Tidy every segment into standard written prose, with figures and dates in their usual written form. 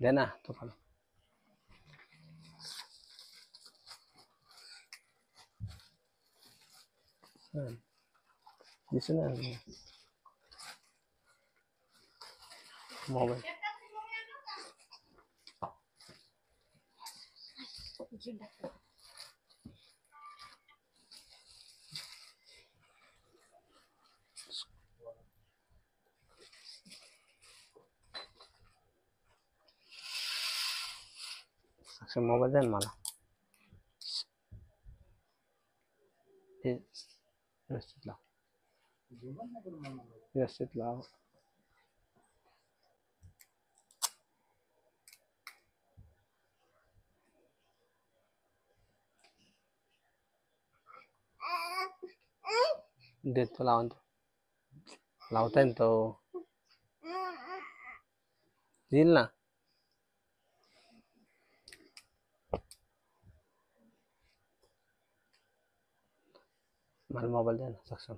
दे ना तो पण दिसू ना मोबाईल मोबाईल दे ना मला हे व्यवस्थित लाव व्यवस्थित लाव देतो लावून लावता येईल तो येईल ना मला मोबाईल द्या ना सक्षम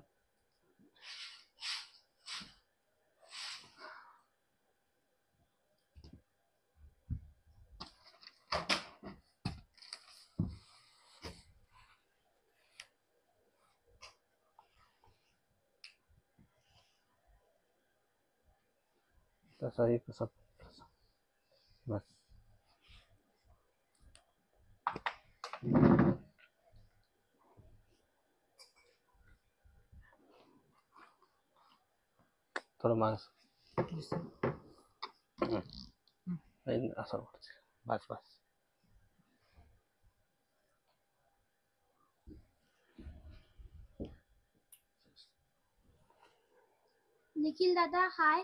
तसंही कसं बस थोडं माणूस असं बस बस निखिल दादा हाय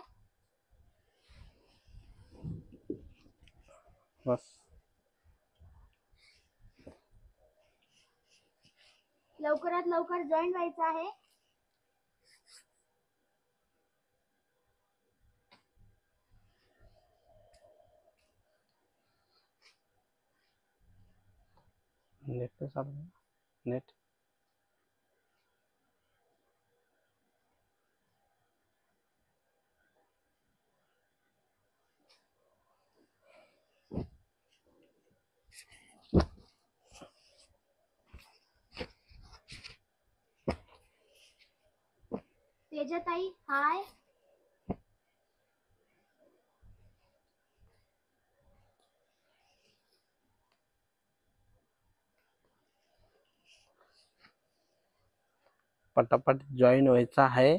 बस लवकरात लवकर जॉईन व्हायचं आहे नेट पे चालू नेट तेजताई हाय पटापट जॉईन व्हायचं आहे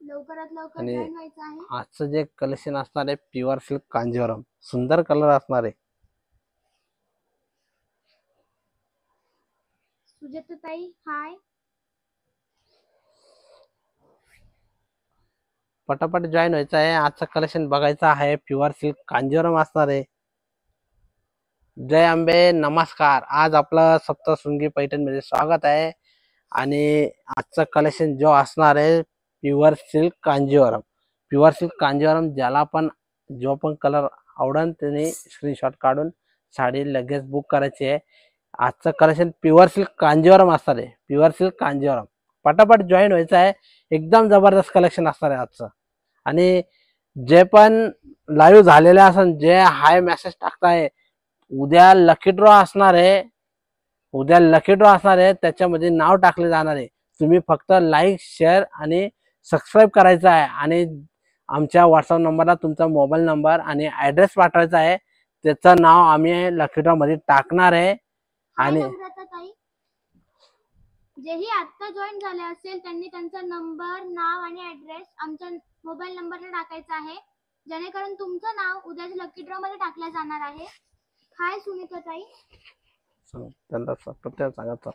लवकरात लवकर आणि जॉईन व्हायचं आहे आजचं जे कलेक्शन असणार आहे प्युअर सिल्क कांजीवरम सुंदर कलर असणार आहे सुजाताताई हाय पटापट जॉईन व्हायचं आहे आजचं कलेक्शन बघायचं आहे प्युअर सिल्क कांजीवरम असणार आहे जय अंबे नमस्कार आज आपलं सप्तशृंगी पैठण मध्ये स्वागत आहे आणि आजचं कलेक्शन जो असणार आहे प्युअर सिल्क कांजीवरम ज्याला पण जो पण कलर आवडेल त्याने स्क्रीनशॉट काढून साडी लगेच बुक करायची आहे आजचं कलेक्शन प्युअर सिल्क कांजीवरम असणार आहे प्युअर सिल्क कांजीवरम पटापट जॉईन व्हायचं आहे एकदम जबरदस्त कलेक्शन असणार आहे आजचं आणि जे पण लाईव्ह झालेले असेल जे हाय मेसेज टाकताय उद्या लकी ड्रॉ असणार आहे त्याच्यामध्ये नाव टाकले जाणार आहे तुम्ही फक्त लाईक शेअर आणि सबस्क्राईब करायचं आहे आणि आमच्या व्हॉट्सअप नंबरला तुमचा मोबाईल नंबर आणि ऍड्रेस पाठवायचा आहे त्याचं नाव आम्ही लकी ड्रॉ मध्ये टाकणार आहे आणि जेही आता जॉईन झाले असेल त्यांनी त्यांचा नंबर नाव आणि ऍड्रेस आमच्या मोबाईल नंबरला टाकायचा आहे जेणेकरून तुमचं नाव उद्याच्या लकी ड्रॉ मध्ये टाकलं जाणार आहे हाय सुनीताताई त्यांना प्रत्येक सांगायचं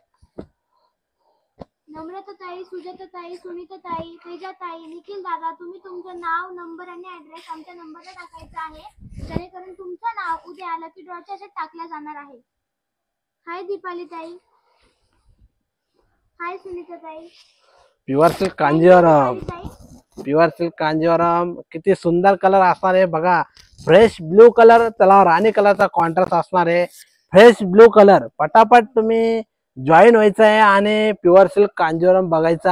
नम्रताताई सुजाताताई सुनीताताई तेजाताई निखिल दादा तुम्ही तुमचं नाव नंबर आणि ऍड्रेस आमच्या नंबरला टाकायचा आहे जेणेकरून तुमचं नाव उद्या लकी ड्रॉच्या ह्याच्यात टाकलं जाणार आहे हाय दीपालीताई हाय सुनीताताई प्युअर सिल्क कांजीवरम किती सुंदर कलर असणार आहे बघा फ्रेश ब्लू कलर त्याला राणी कलरचा कॉन्ट्रास्ट असणार आहे फ्रेश ब्लू कलर पटापट तुम्ही जॉईन व्हायचं आहे आणि प्युअर सिल्क कांजीवरम बघायचं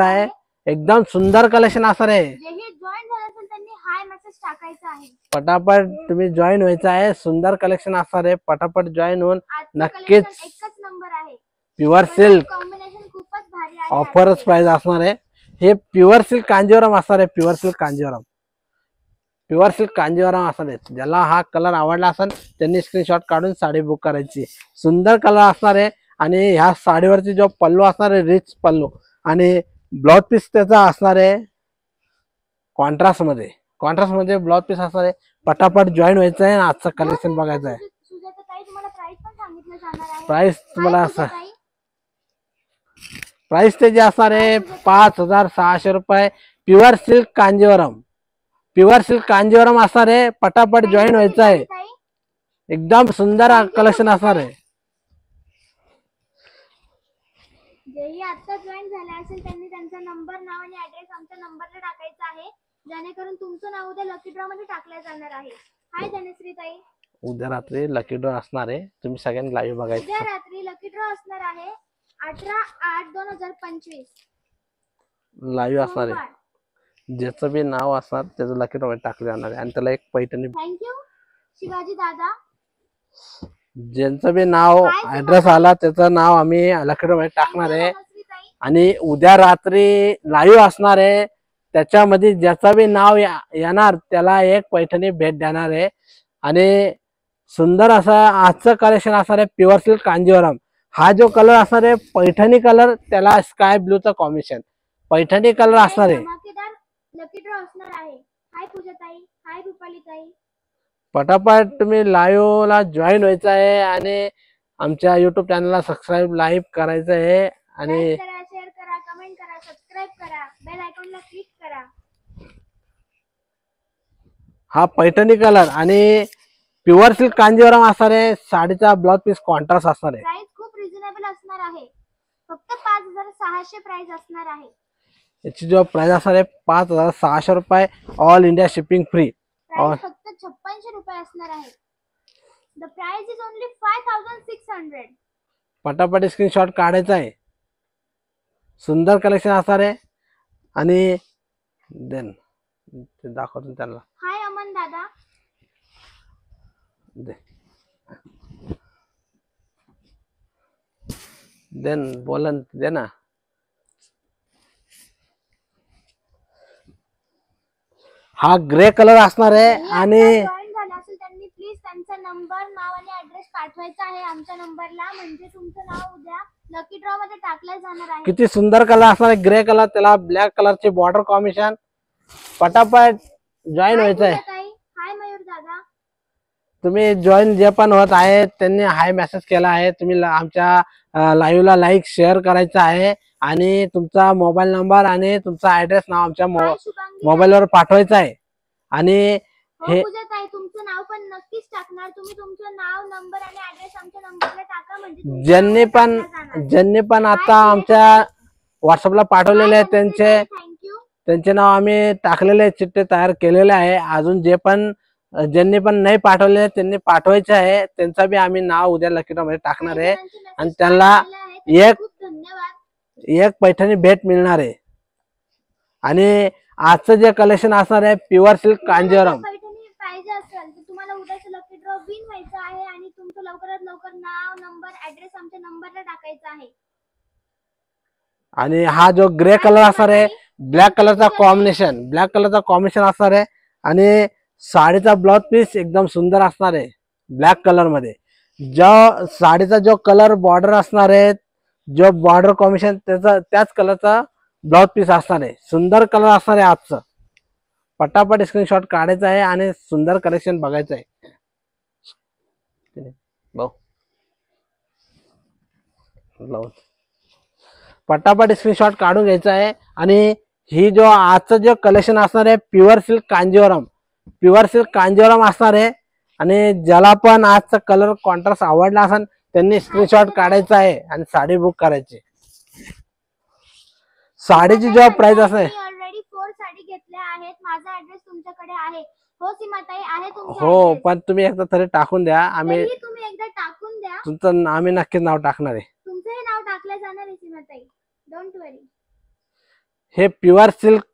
आहे एकदम सुंदर कलेक्शन असणार आहे जेही जॉईन झालं असेल त्यांनी हाय मेसेज टाकायचा आहे. पटापट तुम्ही जॉईन व्हायचं आहे. सुंदर कलेक्शन असणार आहे. पटापट जॉईन होऊन आजचं नक्कीच collection एकच नंबर आहे. प्युअर सिल्क कॉम्बिनेशन खूपच भारी आहे. ऑफरच आजचे. प्राइस असणार आहे. हे प्युअर सिल्क कांजीवरम असणार आहे. Pure silk Kanjeevaram, pure silk Kanjeevaram असणार आहे. ज्याला हा कलर आवडला असेल त्यांनी स्क्रीनशॉट काढून साडी बुक करायची. सुंदर कलर असणार आहे आणि ह्या साडीवरची जो पल्लू असणार आहे रिच पल्लू आणि ब्लाउज पीस त्याचा असणार आहे कॉन्ट्रास्ट मध्ये ब्लाउज पीस असणार आहे. पटापट जॉईन व्हायचं आहे. आजचं कलेक्शन बघायचं आहे. सुजाताताई, तुम्हाला प्राइस पण सांगितलं जाणार आहे. प्राइस तुम्हाला हाय असं सुजाताई. प्राइस त्याची असणार आहे 5,600 रुपये. Pure silk Kanjeevaram, pure silk Kanjeevaram असणार आहे. पटापट जॉईन व्हायचं आहे. ताई, एकदम सुंदर कलेक्शन असणार आहे. जेही आता जॉईन झाले असेल त्यांनी त्यांचा नंबर, नाव आणि ऍड्रेस आमच्या नंबरला टाकायचा आहे, जेणेकरून तुमचं नाव उद्या लकी ड्रॉ मध्ये टाकलं जाणार आहे. हाय धनश्री ताई. उद्या रात्री लकी ड्रॉ असणार आहे. तुम्ही सगळ्यांनी लाईव्ह उद्या बघायचं. रात्री लकी ड्रॉ असणार आहे 18/8/2025 लाईव्ह असणार आहे. ज्याचं बी नाव असणार त्याचं लकी ड्रॉ टाकलं जाणार आहे आणि त्याला एक पैठणी. थँक्यू शिवाजी दादा. ज्यांचं बी नाव ऍड्रेस आला त्याचं नाव आम्ही लकी ड्रॉ टाकणार आहे. धनश्री ताई. आणि उद्या रात्री लाईव्ह असणार आहे. त्याच्यामध्ये ज्याचं बी नाव येणार त्याला एक पैठणी भेट देणार आहे. आणि सुंदर असं आजचं कलेक्शन असणार आहे प्युअर सिल्क कांजीवरम. हा जो कलर असणार आहे पैठणी कलर, त्याला स्काय ब्लूचं कॉम्बिनेशन पैठणी कलर असणार आहे. धमाकेदार लकी ड्रॉ असणार आहे. हाय पूजा ताई. हाय रुपाली ताई. पटापट तुम्ही लाईव्ह ला जॉईन व्हायचं आहे आणि आमच्या युट्यूब चॅनलला सबस्क्राईब लाईव्ह करायचं आहे. आणि लाईक करा, शेअर करा, कमेंट करा, सबस्क्राईब करा, बेल आयकॉनला क्लिक करा. हा पैठणी कलर आणि प्युअर सिल्क कांजीवरम असणार आहे. साडीचा ब्लाउज पीस कॉन्ट्रास्ट असणार आहे. प्राइस खूप रिझनेबल असणार आहे. फक्त 5,600 प्राइस असणार आहे. याची जो प्राइस असणार आहे 5,600 रुपये. All India shipping free. Price फक्त 5600 रुपये असणार आहे. The price is only 5600. पटापट स्क्रीनशॉट काढायचा आहे. सुंदर कलेक्शन असणार आहे. आणि देन ते दाखवतो त्यांना. हाय अमन दादा. देन बोलन दे ना. हा ग्रे कलर असणार आहे. आणि जॉईन झाले असेल त्यांनी प्लीज त्यांचा नंबर, नाव आणि ऍड्रेस पाठवायचा आहे आमच्या नंबरला, म्हणजे तुमचं नाव उद्या लकी ड्रॉ मध्ये टाकलं जाणार आहे. किती सुंदर कलर असणार आहे. ग्रे कलर, त्याला ब्लॅक कलरची बॉर्डर कॉम्बिनेशन. पटापट जॉईन व्हायचं आहे. हाय मयूर दादा. तुम्ही जॉईन जे पण होत आहे त्यांनी हाय मेसेज केला आहे. तुम्ही आमच्या लाईव्हला लाईक शेअर करायचं आहे आणि तुमचा मोबाईल नंबर आणि तुमचा ऍड्रेस नाव आमच्या हाय शुभांगी. मोबाईलवर पाठवायचं आहे. आणि हो हे पूजा ताई, तुमचं नाव पण नक्कीच टाकणार. तुम्ही तुमचं नाव, नंबर आणि ऍड्रेस आमच्या नंबरला टाका, म्हणजे तुमचं ज्यांनी नाव पण टाकलं जाणार. ज्यांनी पण आता आमच्या व्हॉट्सअपला पाठवलेले आहे त्यांचे थँक्यू. त्यांचे नाव आम्ही टाकलेले चिठ्ठे तयार केलेले आहे. अजून जे पण ज्यांनी पण नाही पाठवले त्यांनी पाठवायचे आहे. त्यांचा बी आम्ही नाव उद्या लकी ड्रॉ मध्ये टाकणार आहे. आणि त्यांना एक खूप धन्यवाद. एक पैठणी भेट मिळणार आहे. आणि आजचं जे कलेक्शन असणार आहे प्युअर सिल्क कांजीवरम. पैठणी पाहिजे असेल तर तुम्हाला उद्याचं लकी ड्रॉ विन व्हायचं आहे आणि तुमचं लवकरात लवकर नाव, नंबर, ऍड्रेस आमच्या नंबरला टाकायचा आहे. आणि हा जो ग्रे कलर असणार आहे ब्लॅक कलरचा कॉम्बिनेशन असणार आहे. आणि साडीचा ब्लाउज पीस एकदम सुंदर असणार आहे ब्लॅक कलर मध्ये. जो साडीचा जो कलर बॉर्डर असणार आहे, जो बॉर्डर कॉम्बिनेशन त्याच कलरचा ब्लाउज पीस असणार आहे. सुंदर कलर असणार आहे आजचं. पटापट स्क्रीनशॉट काढायचा आहे आणि सुंदर कलेक्शन बघायचं आहे. पटापट स्क्रीनशॉट काढून घ्यायचा आहे. आणि ही जो आजचं जो कलेक्शन असणार आहे प्युअर सिल्क कांजीवरम असणार आहे. आणि ज्याला पण आजचा कलर कॉन्ट्रास्ट आवडला असेल त्यांनी स्क्रीनशॉट काढायचा आहे आणि साडी बुक करायची. साडीची जो प्राइस असणार आहे, ऑलरेडी 4 साडी घेतल्या आहेत. माझा ऍड्रेस तुमच्याकडे आहे. हो सीमाताई, आहे तुमचा हो address. पण तुम्ही एकदा तरी टाकून द्या. आम्ही तरीही तुम्ही एकदा टाकून द्या. तुमचं आम्ही नक्कीच नाव टाकणार आहे. तुमचंही नाव टाकलं जाणार आहे सीमाताई, डोंट वरी. हे प्युअर सिल्क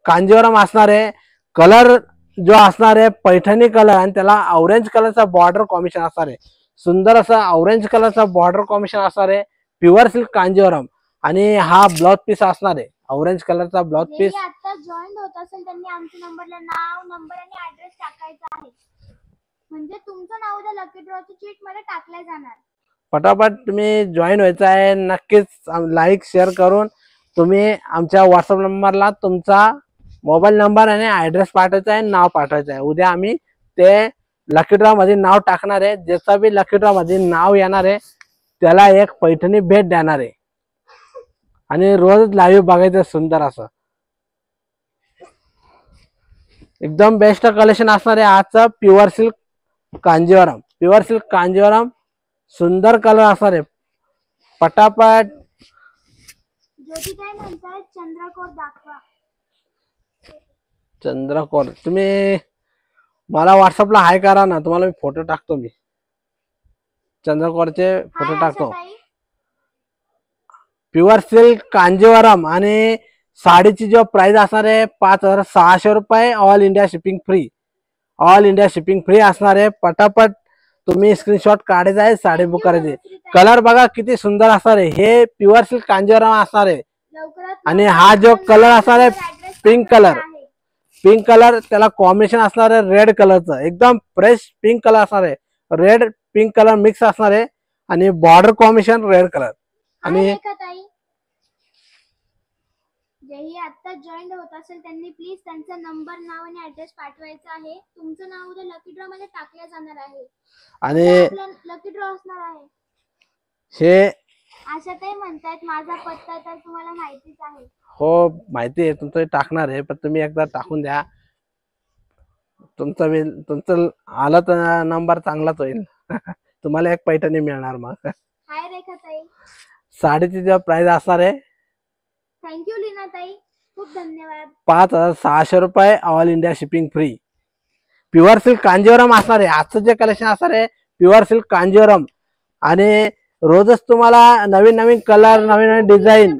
कांजीवरम असणार आहे. कलर जो असणार आहे पैठणी कलर आणि त्याला ऑरेंज कलरचा बॉर्डर कॉम्बिनेशन असणार आहे. सुंदर असा ऑरेंज कलरचा बॉर्डर कॉम्बिनेशन असणार आहे. प्युअर सिल्क कांजीवरम आणि हा ब्लाउज पीस असणार आहे. ऑरेंज कलरचा ब्लाउज पीस. जे आता जॉईन होत असेल त्यांनी आमच्या नंबरला नाव, नंबर आणि ऍड्रेस टाकायचा आहे. म्हणजे तुमचं नाव उद्या लकी ड्रॉची चीट मध्ये टाकलं जाणार. पटापट तुम्ही जॉईन व्हायचं आहे. नक्कीच लाईक शेअर करून तुम्ही आमच्या व्हॉट्सअप नंबरला तुमचा मोबाईल नंबर आणि ऍड्रेस पाठवायचा आहे, नाव पाठवायचं आहे. उद्या आम्ही ते लकी ड्रॉ मध्ये नाव टाकणार आहे. ज्याचा बी लकी ड्रॉ मध्ये नाव येणार आहे त्याला एक पैठणी भेट देणार आहे. आणि रोज लाईव्ह बघायचं सुंदर असं एकदम बेस्ट कलेक्शन असणार आहे आजचं. Pure silk Kanjeevaram, pure silk Kanjivaram सुंदर कलर असणार आहे. पटापट ज्योतिताई म्हणतात चंद्रकोर दाखवा. चंद्रकोर तुम्ही मला व्हॉट्सअपला हाय करा ना, तुम्हाला मी फोटो टाकतो. मी चंद्रकोरचे फोटो टाकतो. प्युअर सिल्क कांजीवरम आणि साडीची जो प्राइस असणार आहे 5,600 रुपये. All India shipping free, all India shipping free असणार आहे. पटापट तुम्ही स्क्रीनशॉट काढायचा आहे, साडी बुक करायची. कलर बघा किती सुंदर असणार आहे. हे प्युअर सिल्क कांजीवरम असणार आहे. आणि हा जो कलर असणार आहे पिंक कलर, पिंक कलर त्याला कॉम्बिनेशन असणार आहे रेड कलरचं. एकदम फ्रेश पिंक कलर असणार आहे. रेड पिंक कलर मिक्स असणार आहे आणि बॉर्डर कॉम्बिनेशन रेड कलर. आणि जेही आता जॉईन होत असेल त्यांनी प्लीज त्यांचा नंबर, नाव आणि ऍड्रेस पाठवायचा आहे. तुमचं नाव उद्या लकी ड्रॉ मध्ये टाकलं जाणार आहे आणि लकी ड्रॉ असणार आहे. हे आशाताई म्हणतात माझा पत्ता तर तुम्हाला माहितीच आहे. हो माहिती आहे, तुमचं टाकणार आहे पण तुम्ही एकदा टाकून द्या. तुमचं आलं तर नंबर चांगलाच होईल. तुम्हाला एक पैठणी मिळणार. मग हाय रेखाताई. साडीची जो प्राइस असणार आहे थँक्यू लीनाताई, खूप धन्यवाद. 5,600 रुपये. All India shipping free. Pure silk Kanjeevaram असणार आहे. आजचं जे कलेक्शन असणार आहे प्युअर सिल्क कांजीवरम आणि रोजच तुम्हाला नवीन नवीन कलर, नवीन नवीन डिझाईन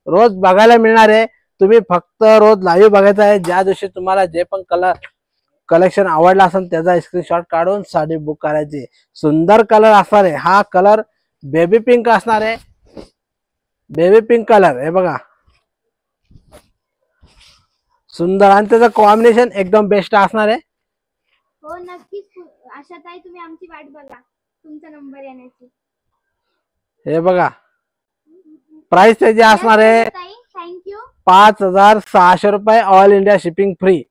रोज बघायला मिळणार आहे. तुम्ही फक्त रोज लाईव्ह बघायचं आहे. ज्या दिवशी तुम्हाला जे पण कलर कलेक्शन आवडला असेल त्याचा स्क्रीनशॉट काढून साडी बुक करायची. सुंदर कलर असणार आहे. हा कलर बेबी पिंक असणार आहे. बेबी पिंक कलर हे बघा सुंदर आणि त्याचं कॉम्बिनेशन एकदम बेस्ट असणार आहे. हो नक्कीच आशाताई, तुम्ही आमची वाट बघा तुमचा नंबर येण्याची. हे बघा प्राइस त्याची असणार आहे थँक्यू 5,600 रुपये. All India shipping free.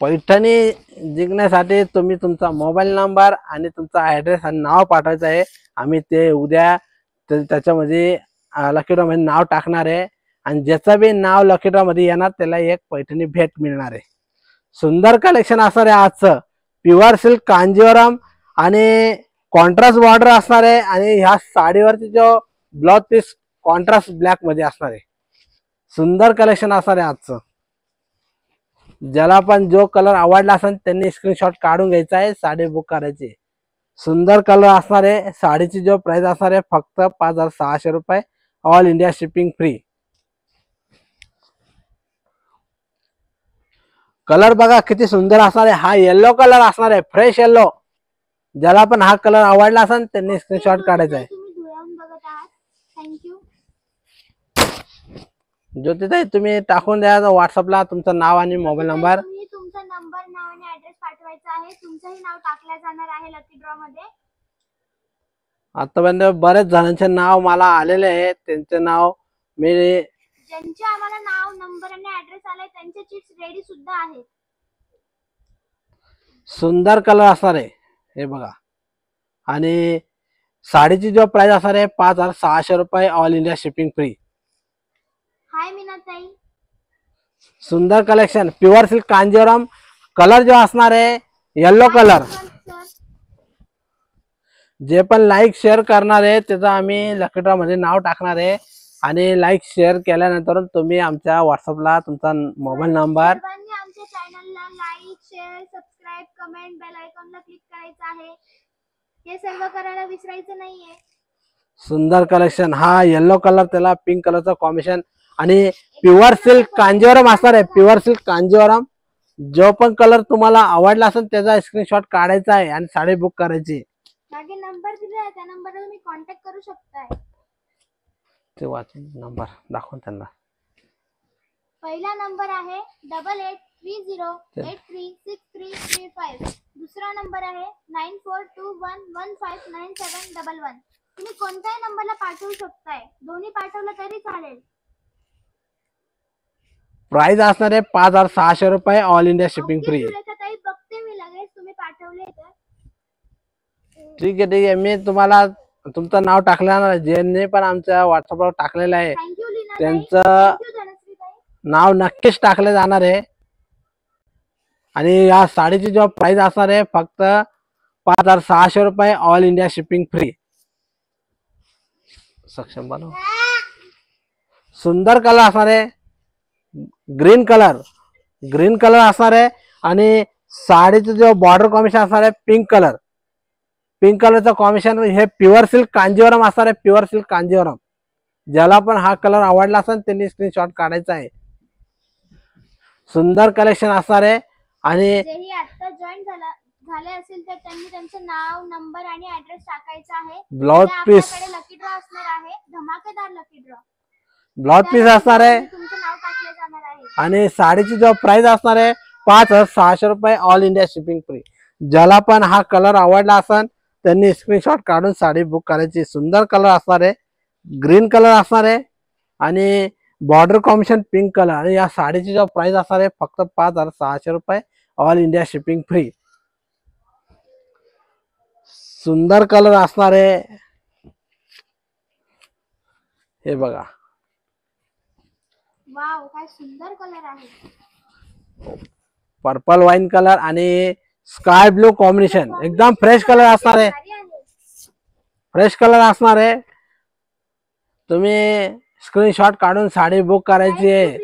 Paithani जिंकण्यासाठी तुम्ही तुमचा मोबाईल नंबर आणि तुमचा ऍड्रेस आणि नाव पाठवायचं आहे. आम्ही ते उद्या त्याच्यामध्ये लकी ड्रॉ मध्ये नाव टाकणार आहे आणि ज्याचं बी नाव लकी ड्रॉ मध्ये येणार त्याला एक पैठणी भेट मिळणार आहे. सुंदर कलेक्शन असणार आहे आजचं. प्युअर सिल्क कांजीवरम आणि कॉन्ट्रास्ट बॉर्डर असणार आहे आणि ह्या साडीवरती जो ब्लाउज पीस कॉन्ट्रास्ट ब्लॅक मध्ये असणार आहे. सुंदर कलेक्शन असणार आहे आजचं. ज्याला पण जो कलर आवडला असेल त्यांनी स्क्रीनशॉट काढून घ्यायचा आहे, साडी बुक करायची. सुंदर कलर असणार आहे. साडीची जो प्राइस असणार आहे फक्त 5,600 रुपये. All India shipping free. Colour बघा किती सुंदर असणार आहे. हा येलो कलर असणार आहे, फ्रेश येलो. ज्याला पण हा कलर आवडला असेल त्यांनी स्क्रीनशॉट काढायचा आहे. तुम्ही धुळ्याहून बघत आहात. थँक्यू. ज्योतिताई तुम्ही टाकून द्या व्हॉट्सअपला तुमचं नाव आणि मोबाईल नंबर. तुम्ही तुमचा नंबर, नाव आणि ऍड्रेस पाठवायचा आहे. तुमचंही नाव टाकलं जाणार आहे लकी ड्रॉ मध्ये. आतापर्यंत बरेच जणांचे नाव मला आलेले आहे. त्यांचे नाव मी ज्यांचे आम्हाला नाव, नंबर आणि ऍड्रेस आलाय त्यांचे चिट्स रेडी सुद्धा आहेत. सुंदर कलर असणार आहे हे बघा. आणि साडीची जो प्राइस असणार आहे 5,600 रुपये. All India shipping free. Hi मीनाताई. सुंदर collection pure silk Kanjeevaram. Colour जो असणार आहे येलो कलर. जे पण लाईक शेअर करणार आहे त्याचं आम्ही लकी ड्रॉ मध्ये नाव टाकणार आहे. आणि लाईक शेअर केल्यानंतर तुम्ही आमच्या व्हॉट्सअपला तुमचा मोबाईल नंबर. आमच्या चॅनलला like, share, subscribe, comment, bell आयकॉनला क्लिक करायचं आहे. हे सर्व करायला विसरायचं नाहीये. सुंदर कलेक्शन. हा येलो कलर त्याला पिंक कलरचा कॉम्बिनेशन आणि प्युअर सिल्क कांजीवरम असणार आहे, प्युअर सिल्क कांजीवरम. जो पण कलर तुम्हाला आवडला असेल त्याचा स्क्रीनशॉट काढायचा आहे आणि साडी बुक करायची. मागे नंबर दिला आहे, त्या नंबरवर तुम्ही कॉन्टॅक्ट करू शकताय. ते वाचून नंबर दाखवून त्यांना. पहिला नंबर आहे 8830836335. दुसरा नंबर आहे 9421159711. तुम्ही कोणत्याही नंबरला पाठवू शकताय, दोन्ही पाठवलं तरी चालेल. प्राइस असणार आहे 5600 रुपये, ऑल इंडिया शिपिंग फ्री. ताई बघते मी लगेच तुम्ही पाठवले तर. ठीक आहे. मी तुम्हाला तुमचं नाव टाकलं ना, ज्यांनी पण आमच्या व्हॉट्सअपवर टाकलेलं आहे थँक्यू लीना ताई. त्यांचं थँक्यू धनश्री ताई. नाव नक्कीच टाकले जाणार आहे. आणि या साडीची जो प्राइस असणार आहे फक्त 5600 रुपये, ऑल इंडिया शिपिंग फ्री. सक्षम बनव. सुंदर कलर असणार आहे, ग्रीन कलर असणार आहे. आणि साडीचं जो बॉर्डर कॉम्बिनेशन असणार आहे पिंक कलरचं कॉम्बिनेशन. हे प्युअर सिल्क कांजीवरम असणार आहे, प्युअर सिल्क कांजीवरम. ज्याला पण हा कलर आवडला असेल त्यांनी स्क्रीनशॉट काढायचा आहे. सुंदर कलेक्शन असणार आहे. आणि जेही आता जॉईन झाले असेल तर त्यांनी त्यांचं नाव, नंबर आणि ऍड्रेस टाकायचा आहे. ब्लाउज पीस, आपल्याकडे लकी ड्रॉ असणार आहे, धमाकेदार लकी ड्रॉ. ब्लाउज पीस असणार आहे. तुमचं नाव टाकले जाणार आहे. आणि साडीची जो प्राइस असणार आहे 5600 रुपये, ऑल इंडिया शिपिंग फ्री. ज्याला पण हा कलर आवडला असेल त्यांनी स्क्रीनशॉट काढून साडी बुक करायची. सुंदर कलर असणार आहे, ग्रीन कलर असणार आहे आणि बॉर्डर कॉम्बिनेशन पिंक कलर. आणि या साडीची जो प्राइस असणार आहे फक्त 5600 रुपये, ऑल इंडिया शिपिंग फ्री. सुंदर कलर असणार आहे. हे बघा, वाव काय सुंदर कलर आहे. पर्पल वाईन कलर आणि स्काय ब्लू कॉम्बिनेशन. एकदम फ्रेश कलर असणार आहे, फ्रेश कलर असणार आहे. तुम्ही स्क्रीनशॉट काढून साडी बुक करायची आहे.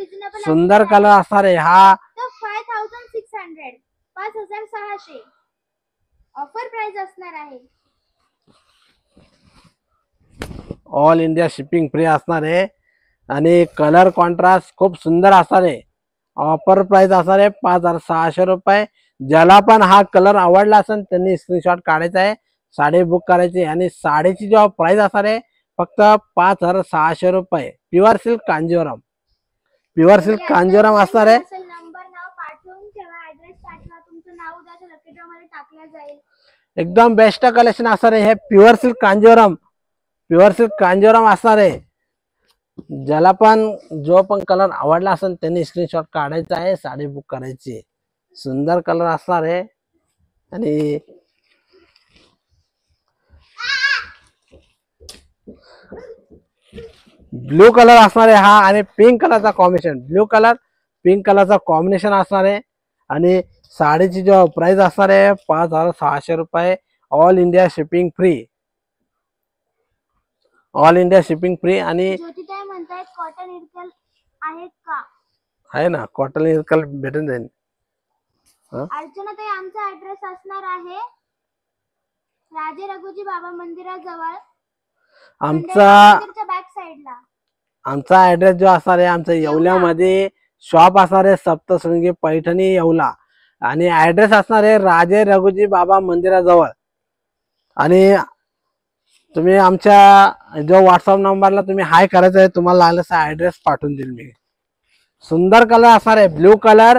सुंदर कलर असणार आहे. हा 5600 5600 ऑफर प्राइस असणार आहे. ऑल इंडिया शिपिंग फ्री असणार आहे. आणि कलर कॉन्ट्रास्ट खूप सुंदर असणार आहे. ऑफर प्राइस असणार आहे 5600 रुपये. ज्याला पण हा कलर आवडला असेल त्यांनी स्क्रीनशॉट काढायचा आहे, साडी बुक करायची. आणि साडीची जो प्राइस असणार आहे फक्त 5600 रुपये, pure silk Kanjeevaram. Pure silk Kanjeevaram असणार आहे. नंबर, नाव पाठवून ठेवा, ऍड्रेस पाठवा, तुमचं नाव उद्याच्या लकी ड्रॉ मध्ये टाकलं जाईल. एकदम बेस्ट कलेक्शन असणार आहे. हे प्युअर सिल्क कांजीवरम असणार आहे. ज्याला पण जो पण कलर आवडला असेल त्यांनी स्क्रीनशॉट काढायचा आहे, साडी बुक करायची. सुंदर कलर असणार आहे. आणि ब्लू कलर असणार आहे हा. आणि पिंक कलरचा कॉम्बिनेशन, पिंक कलरचा कॉम्बिनेशन असणार आहे. आणि साडीची जो प्राइस असणार आहे 5600 रुपये, all India shipping free. All India shipping free. आणि ज्योतिताई म्हणतायत कॉटन इरकल आहेत का? आहे ना, कॉटन इरकल भेटून जाईल. अर्चनाताई आमचा ऍड्रेस असणार आहे राजे रघुजी बाबा मंदिराजवळ, बॅक साइडला. आमचा ऍड्रेस जो असणार आहे आमचा येवल्यामध्ये शॉप असणार आहे सप्तशृंगी पैठणी येवला. आणि ऍड्रेस असणार आहे राजे रघुजी बाबा मंदिराजवळ. आणि तुम्ही आमच्या जो व्हॉट्सअप नंबरला तुम्ही हाय करायचं आहे, तुम्हाला लागल्याचा ऍड्रेस पाठवून देईल मी. सुंदर कलर असणार आहे, ब्ल्यू कलर,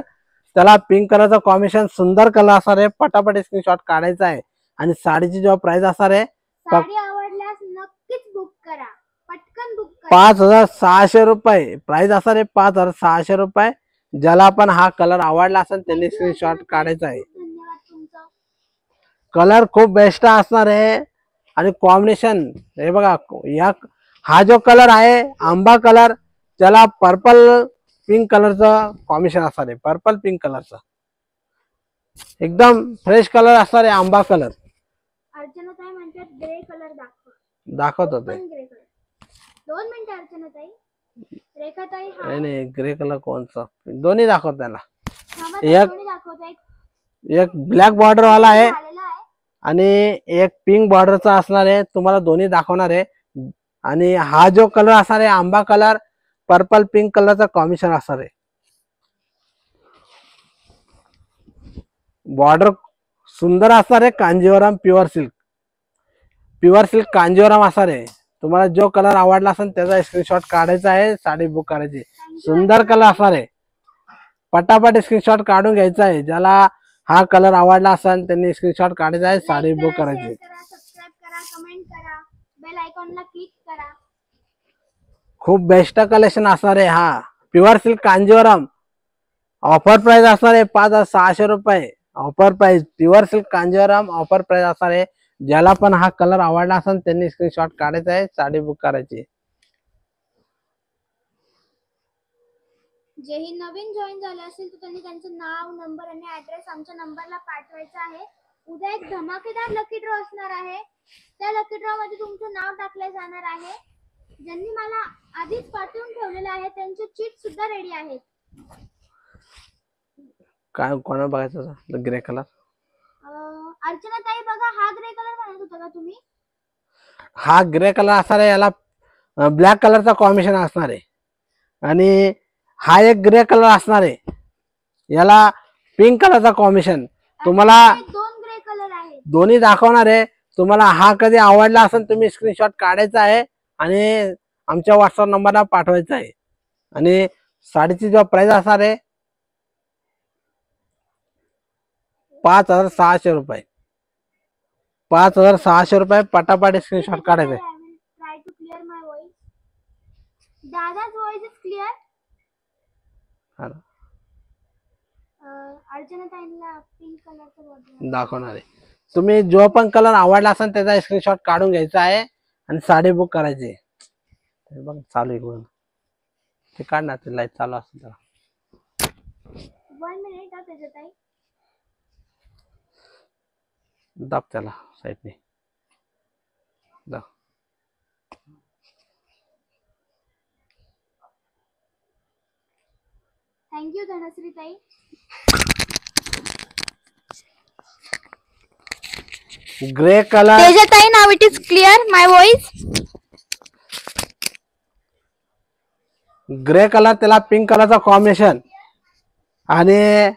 त्याला पिंक कलरचा कॉम्बिनेशन. सुंदर कलर असणार आहे. पटापट स्क्रीनशॉट काढायचा आहे. आणि साडीची जो प्राइस असणार आहे साडी आवडल्यास नक्कीच बुक करा, पटकन बुक करा. 5600 रुपये प्राइस असणार आहे, 5600 रुपये. ज्याला पण हा कलर आवडला असेल त्यांनी स्क्रीनशॉट काढायचा आहे. धन्यवाद तुमचा. कलर खूप बेस्ट असणार आहे. आणि कॉम्बिनेशन हे बघा, या हा जो कलर आहे आंबा कलर, त्याला पर्पल पिंक कलरचं कॉम्बिनेशन असणार आहे, पर्पल पिंक कलरचं. एकदम फ्रेश कलर असणार आहे, आंबा कलर. अर्चनाताई म्हणतात ग्रे कलर दाखवत होते. ग्रे कलर 2 मिनिटं. अर्चनाताई, रेखाताई नाही ग्रे कलर कोणचा, दोन्ही दाखवत त्याला. एक ब्लॅक बॉर्डर वाला आहे आणि एक पिंक बॉर्डरचा असणार आहे. तुम्हाला दोन्ही दाखवणार आहे. आणि हा जो कलर असणार आहे आंबा कलर, पर्पल पिंक कलरचा कॉम्बिनेशन असणार आहे. बॉर्डर सुंदर असणार आहे. कांजीवरम प्युअर सिल्क कांजीवरम असणार आहे. तुम्हाला जो कलर आवडला असेल त्याचा स्क्रीनशॉट काढायचा आहे. साडी बुक करायची. सुंदर कलर असणार आहे. पटापट स्क्रीनशॉट काढून घ्यायचा आहे. ज्याला हा कलर आवडला असेल त्यांनी स्क्रीनशॉट काढायचा आहे. साडी बुक करायची. सबस्क्राइब करा, कमेंट करा, बेल आयकॉनला क्लिक करा. खूप बेस्ट कलेक्शन असणार आहे. हा pure silk Kanjivaram offer price असणार आहे 5,600 रुपये. Offer price pure silk Kanjivaram offer price असणार आहे. ज्याला पण हा कलर आवडला असेल त्यांनी स्क्रीनशॉट काढायचा आहे. साडी बुक करायची. जेही नवीन जॉईन झाले असेल तर त्यांनी त्यांचं नाव, नंबर आणि ऍड्रेस आमच्या नंबरला पाठवायचा आहे. उद्या एक धमाकेदार लकी ड्रॉ असणार आहे. त्या लकी ड्रॉ मध्ये तुमचं नाव टाकलं जाणार आहे. ज्यांनी मला आधीच पाठवून ठेवलेले आहे त्यांचे चीट सुद्धा रेडी आहेत. काय कोणा बघायचं ग्रे कलर? अर्चना ताई बघा, हा ग्रे कलर म्हणत होता का तुम्ही? हा ग्रे कलर असणार आहे. याला ब्लॅक कलरचा कॉम्बिनेशन असणार आहे. आणि हा एक ग्रे कलर असणार आहे. याला पिंक कलरचा कॉम्बिनेशन. तुम्हाला दोन ग्रे कलर आहेत. दोन्ही दाखवणार आहे. तुम्हाला हा कधी आवडला असेल तुम्ही स्क्रीनशॉट काढायचा आहे आणि आमच्या व्हॉट्सअप नंबरला पाठवायचा आहे. आणि साडीची जो प्राइस असणार आहे 5,600 रुपये. 5,600 रुपये. पटापट स्क्रीनशॉट काढायचा आहे. Try to clear my voice. दादा's voice is clear. अर्चना ताईंना पिंक कलरचा बॉर्डर दाखवणार आहे. तुम्ही जो पण कलर आवडला असेल त्याचा स्क्रीनशॉट काढून घ्यायचा आहे आणि साडी बुक करायची. बघ चालू आहे ते काढ ना. ते लाईट चालू असेल तर 1 मिनिट त्याच्यात ताई. दाब त्याला साईडने दाब. थँक्यू धनश्री ताई. Grey colour. Teja tai, now it is clear my voice. Grey colour त्याला पिंक कलरचा कॉम्बिनेशन आणि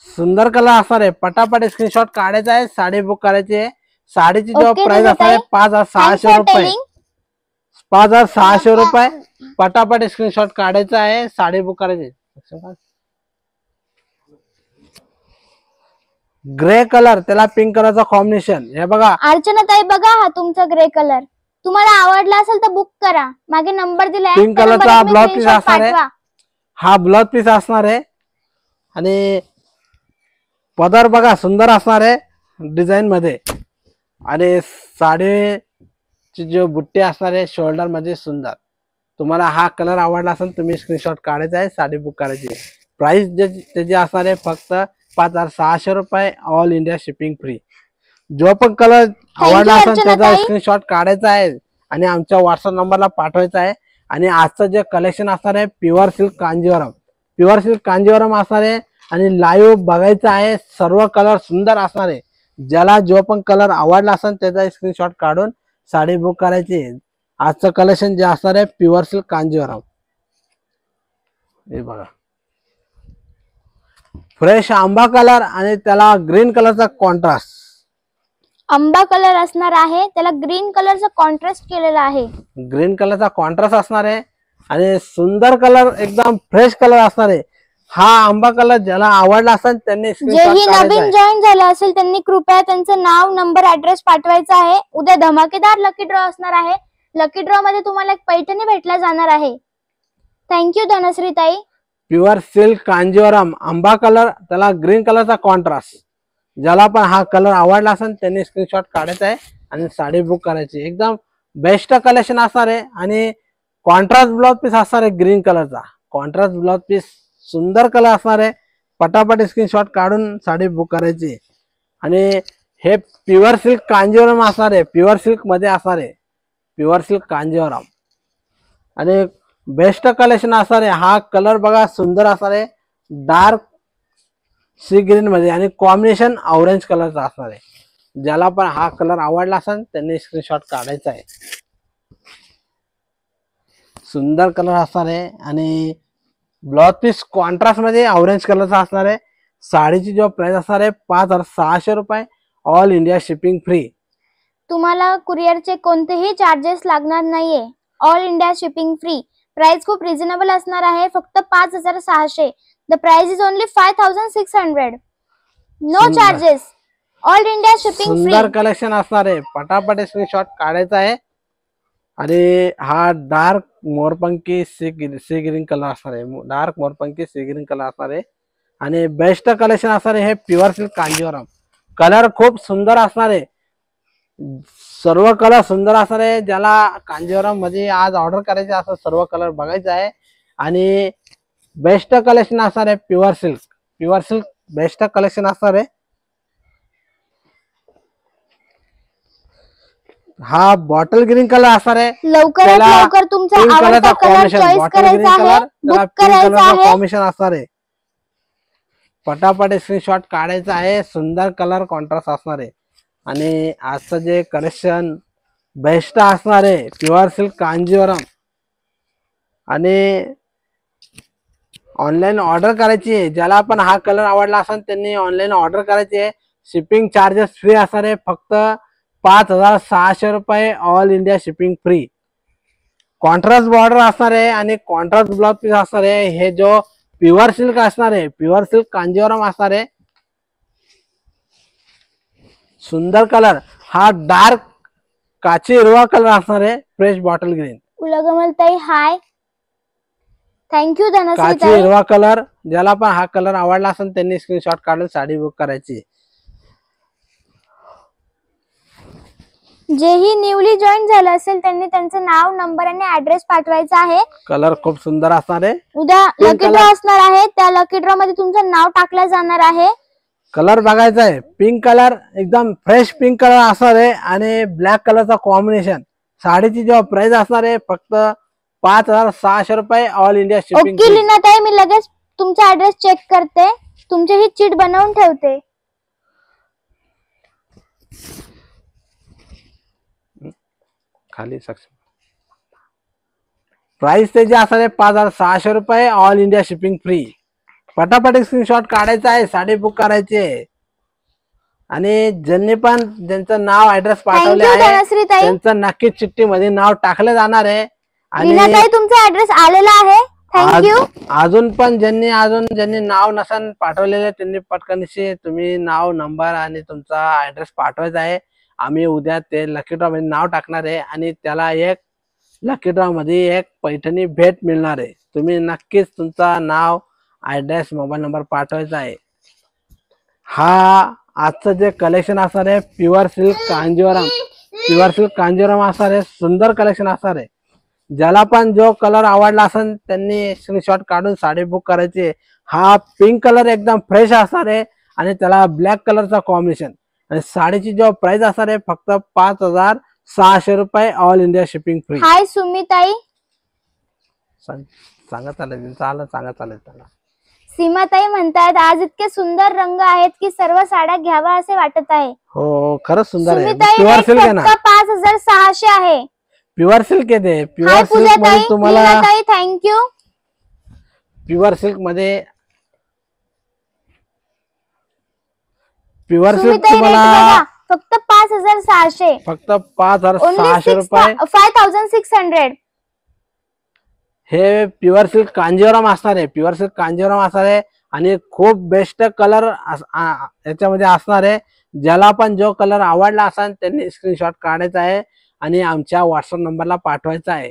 सुंदर कलर असणार आहे. पटापट स्क्रीनशॉट काढायचा आहे. साडी बुक करायची आहे. साडीची जो प्राइस असणार आहे 5,600 रुपये. 5,600 रुपये. पटापट स्क्रीनशॉट काढायचा आहे. साडी बुक करायची. ग्रे कलर त्याला पिंक कलरचा कॉम्बिनेशन. हे बघा अर्चना ताई बघा, हा तुमचा ग्रे कलर तुम्हाला आवडला असेल तर बुक करा. मागे नंबर दिलाय. पिंक कलरचा ब्लाउज पीस असणार आहे. हा ब्लाउज पीस असणार आहे. आणि पदर बघा सुंदर असणार आहे डिझाईन मध्ये. आणि साडीची जो बुट्टी असणार आहे शोल्डर मध्ये सुंदर. तुम्हाला हा कलर आवडला असेल तुम्ही स्क्रीनशॉट काढायचा आहे. साडी बुक करायची. प्राइस त्याची असणार आहे फक्त 5,600 रुपये. All India shipping free. जो पण कलर आवडला असेल त्याचा स्क्रीनशॉट काढायचा आहे आणि आमच्या व्हॉट्सअप नंबरला पाठवायचा आहे. आणि आजचं जे कलेक्शन असणार आहे प्युअर सिल्क कांजीवरम असणार आहे. आणि लाईव्ह बघायचं आहे. सर्व कलर सुंदर असणार आहे. ज्याला जो पण कलर आवडला असेल त्याचा स्क्रीनशॉट काढून साडी बुक करायची. आजचं कलेक्शन जे असणार आहे प्युअर सिल्क कांजीवरम. हे बघा फ्रेश आंबा कलर आणि त्याला ग्रीन कलरचा कॉन्ट्रास्ट. आंबा कलर असणार आहे. त्याला ग्रीन कलरचा कॉन्ट्रास्ट केलेला आहे. ग्रीन कलरचा कॉन्ट्रास्ट असणार आहे. आणि सुंदर कलर एकदम फ्रेश कलर असणार आहे. हा आंबा कलर ज्याला आवडला असेल त्यांनी जेही नवीन जॉईन झाला असेल त्यांनी कृपया त्यांचं नाव, नंबर, ऍड्रेस पाठवायचा आहे. उद्या धमाकेदार लकी ड्रॉ असणार आहे. लकी ड्रॉ मध्ये तुम्हाला एक पैठणी भेटला जाणार आहे. थँक्यू धनश्री ताई. प्युअर सिल्क कांजीवरम आंबा कलर त्याला ग्रीन कलरचा कॉन्ट्रास्ट. ज्याला पण हा कलर आवडला असेल त्यांनी स्क्रीनशॉट काढायचा आहे आणि साडी बुक करायची. एकदम बेस्ट कलेक्शन असणार आहे. आणि कॉन्ट्रास्ट ब्लाउज पीस असणार आहे ग्रीन कलरचा. कॉन्ट्रास्ट ब्लाउज पीस सुंदर कलर असणार आहे. पटापट स्क्रीनशॉट काढून साडी बुक करायची. आणि हे प्युअर सिल्क कांजीवरम असणार आहे. प्युअर सिल्क मध्ये असणार आहे. प्युअर सिल्क कांजीवरम आणि बेस्ट कलेक्शन असणार आहे. हा कलर बघा सुंदर असणार आहे. डार्क सी ग्रीन मध्ये आणि कॉम्बिनेशन ऑरेंज कलरचा असणार आहे. ज्याला पण हा कलर आवडला असेल त्यांनी स्क्रीनशॉट काढायचा आहे. सुंदर कलर असणार आहे आणि ब्लाउज पीस कॉन्ट्रास्ट मध्ये ऑरेंज कलरचा असणार आहे. साडीची जो प्राइस असणार आहे 5,600 रुपये. All India shipping free. तुम्हाला कुरिअरचे कोणतेही चार्जेस लागणार नाहीये. All India shipping free. Price खूप रिझनेबल असणार आहे, फक्त 5,600. The price is only 5,600. No सुंदर. Charges. All India shipping free. सुंदर कलेक्शन असणार आहे. पटापट स्क्रीनशॉट काढायचा आहे. आणि हा डार्क मोरपंखी सी ग्रीन कलर असणार आहे. डार्क मोरपंखी सी ग्रीन कलर असणार आहे आणि बेस्ट कलेक्शन असणार आहे हे प्युअर सिल्क कांजीवरम. कलर खूप सुंदर असणार आहे. सर्व कलर सुंदर असणार आहे. ज्याला कांजीवरम मध्ये आज ऑर्डर करायचे असं सर्व कलर बघायचे आहे आणि बेस्ट कलेक्शन असणार आहे प्युअर सिल्क बेस्ट कलेक्शन असणार आहे. हा बॉटल ग्रीन कलर असणार आहे. लवकरात त्याला लवकर तुमचा पिंक आवडता कलरचा colour combination choice bottle green करायचा आहे, कलर त्याला बुक पिंक करायचा कलरचा आहे. कॉम्बिनेशन असणार आहे. पटापट स्क्रीनशॉट काढायचा आहे. सुंदर कलर कॉन्ट्रास्ट असणार आहे आणि आजचं जे कलेक्शन बेस्ट असणार आहे प्युअर सिल्क कांजीवरम. आणि ऑनलाईन ऑर्डर करायची आहे. ज्याला पण हा कलर आवडला असेल त्यांनी ऑनलाईन ऑर्डर करायची आहे. शिपिंग चार्जेस फ्री असणार आहे. फक्त 5,600 रुपये. All India shipping free. Contrast border असणार आहे आणि कॉन्ट्रास्ट ब्लाउज पीस असणार आहे. हे जो प्युअर सिल्क असणार आहे प्युअर सिल्क कांजीवरम असणार आहे. सुंदर कलर हा डार्क काची हिरवा कलर असणार आहे. फ्रेश बॉटल ग्रीन उलगमलताई हाय. थँक्यू धनश्री काची ताई. हिरवा कलर. ज्याला पण हा कलर आवडला असेल त्यांनी स्क्रीनशॉट काढून साडी बुक करायची. जेही न्यूली जॉईन झालं असेल त्यांनी त्यांचं नाव, नंबर आणि ऍड्रेस पाठवायचा आहे. कलर खूप सुंदर असणार आहे. उद्या Pink लकी color. ड्रॉ असणार आहे. त्या लकी ड्रॉ मध्ये तुमचं नाव टाकलं जाणार आहे. कलर बघायचा आहे. पिंक कलर एकदम फ्रेश पिंक कलर असणार आहे आणि ब्लॅक कलरचा कॉम्बिनेशन. साडीची जेव्हा प्राइस असणार आहे फक्त 5,600 रुपये. All India shipping okay Leena ताई, मी लगेच तुमचा ऍड्रेस चेक करते. तुमची ही चीट बनवून ठेवते. खाली सक्षम प्राइस त्याची असणार आहे 5,600 रुपये. All India shipping free. पटापट स्क्रीनशॉट काढायचा आहे. साडी बुक करायची आहे आणि ज्यांनी पण ज्यांचं नाव ऍड्रेस पाठवले थँक्यू आहे धनश्री ताई. त्यांचं नक्कीच चिठ्ठी मध्ये नाव टाकलं जाणार आहे. लीना आणि ताई तुमचा ऍड्रेस आलेला आहे. थँक्यू. अजून पण ज्यांनी नाव नसन पाठवलेले त्यांनी पटकनशी तुम्ही नाव, नंबर आणि तुमचा ऍड्रेस पाठवायचा आहे. आम्ही उद्या ते लकी ड्रॉ मध्ये नाव टाकणार आहे आणि त्याला एक लकी ड्रॉ मध्ये एक पैठणी भेट मिळणार आहे. तुम्ही नक्कीच तुमचा नाव, ऍड्रेस, मोबाईल नंबर पाठवायचा आहे. हा आजचं जे कलेक्शन असणार आहे प्युअर सिल्क कांजीवरम असणार आहे. सुंदर कलेक्शन असणार आहे. ज्याला पण जो कलर आवडला असेल त्यांनी स्क्रीनशॉट काढून साडी बुक करायची. हा पिंक कलर एकदम फ्रेश असणार आहे आणि त्याला ब्लॅक कलरचा कॉम्बिनेशन. आणि साडीची जो प्राइस असणार आहे फक्त 5,600 रुपये. All India shipping free. Hi सुमिताई. सांगा चालेल त्याला. सीमाताई म्हणतायत आज इतके सुंदर रंग आहेत की सर्व साड्या घ्यावा असे वाटत आहे. हो खरंच सुंदर आहे. सुमिताई प्युअर रेट सिल्क आहे ना. फक्त 5,600 आहे. प्युअर सिल्क येते. हाय प्युअर सिल्क पूजाताई. मध्ये तुम्हाला लीनाताई थँक्यू. प्युअर सिल्क सुमिताई रेट तुम्हाला बघा फक्त 5,600. फक्त 5,600 रुपये. 5,600. हे प्युअर सिल्क कांजीवरम असणार आहे. आणि खूप बेस्ट कलर याच्यामध्ये असणार आहे. ज्याला पण जो कलर आवडला असेल त्यांनी स्क्रीनशॉट काढायचा आहे आणि आमच्या व्हॉट्सअप नंबरला पाठवायचा आहे.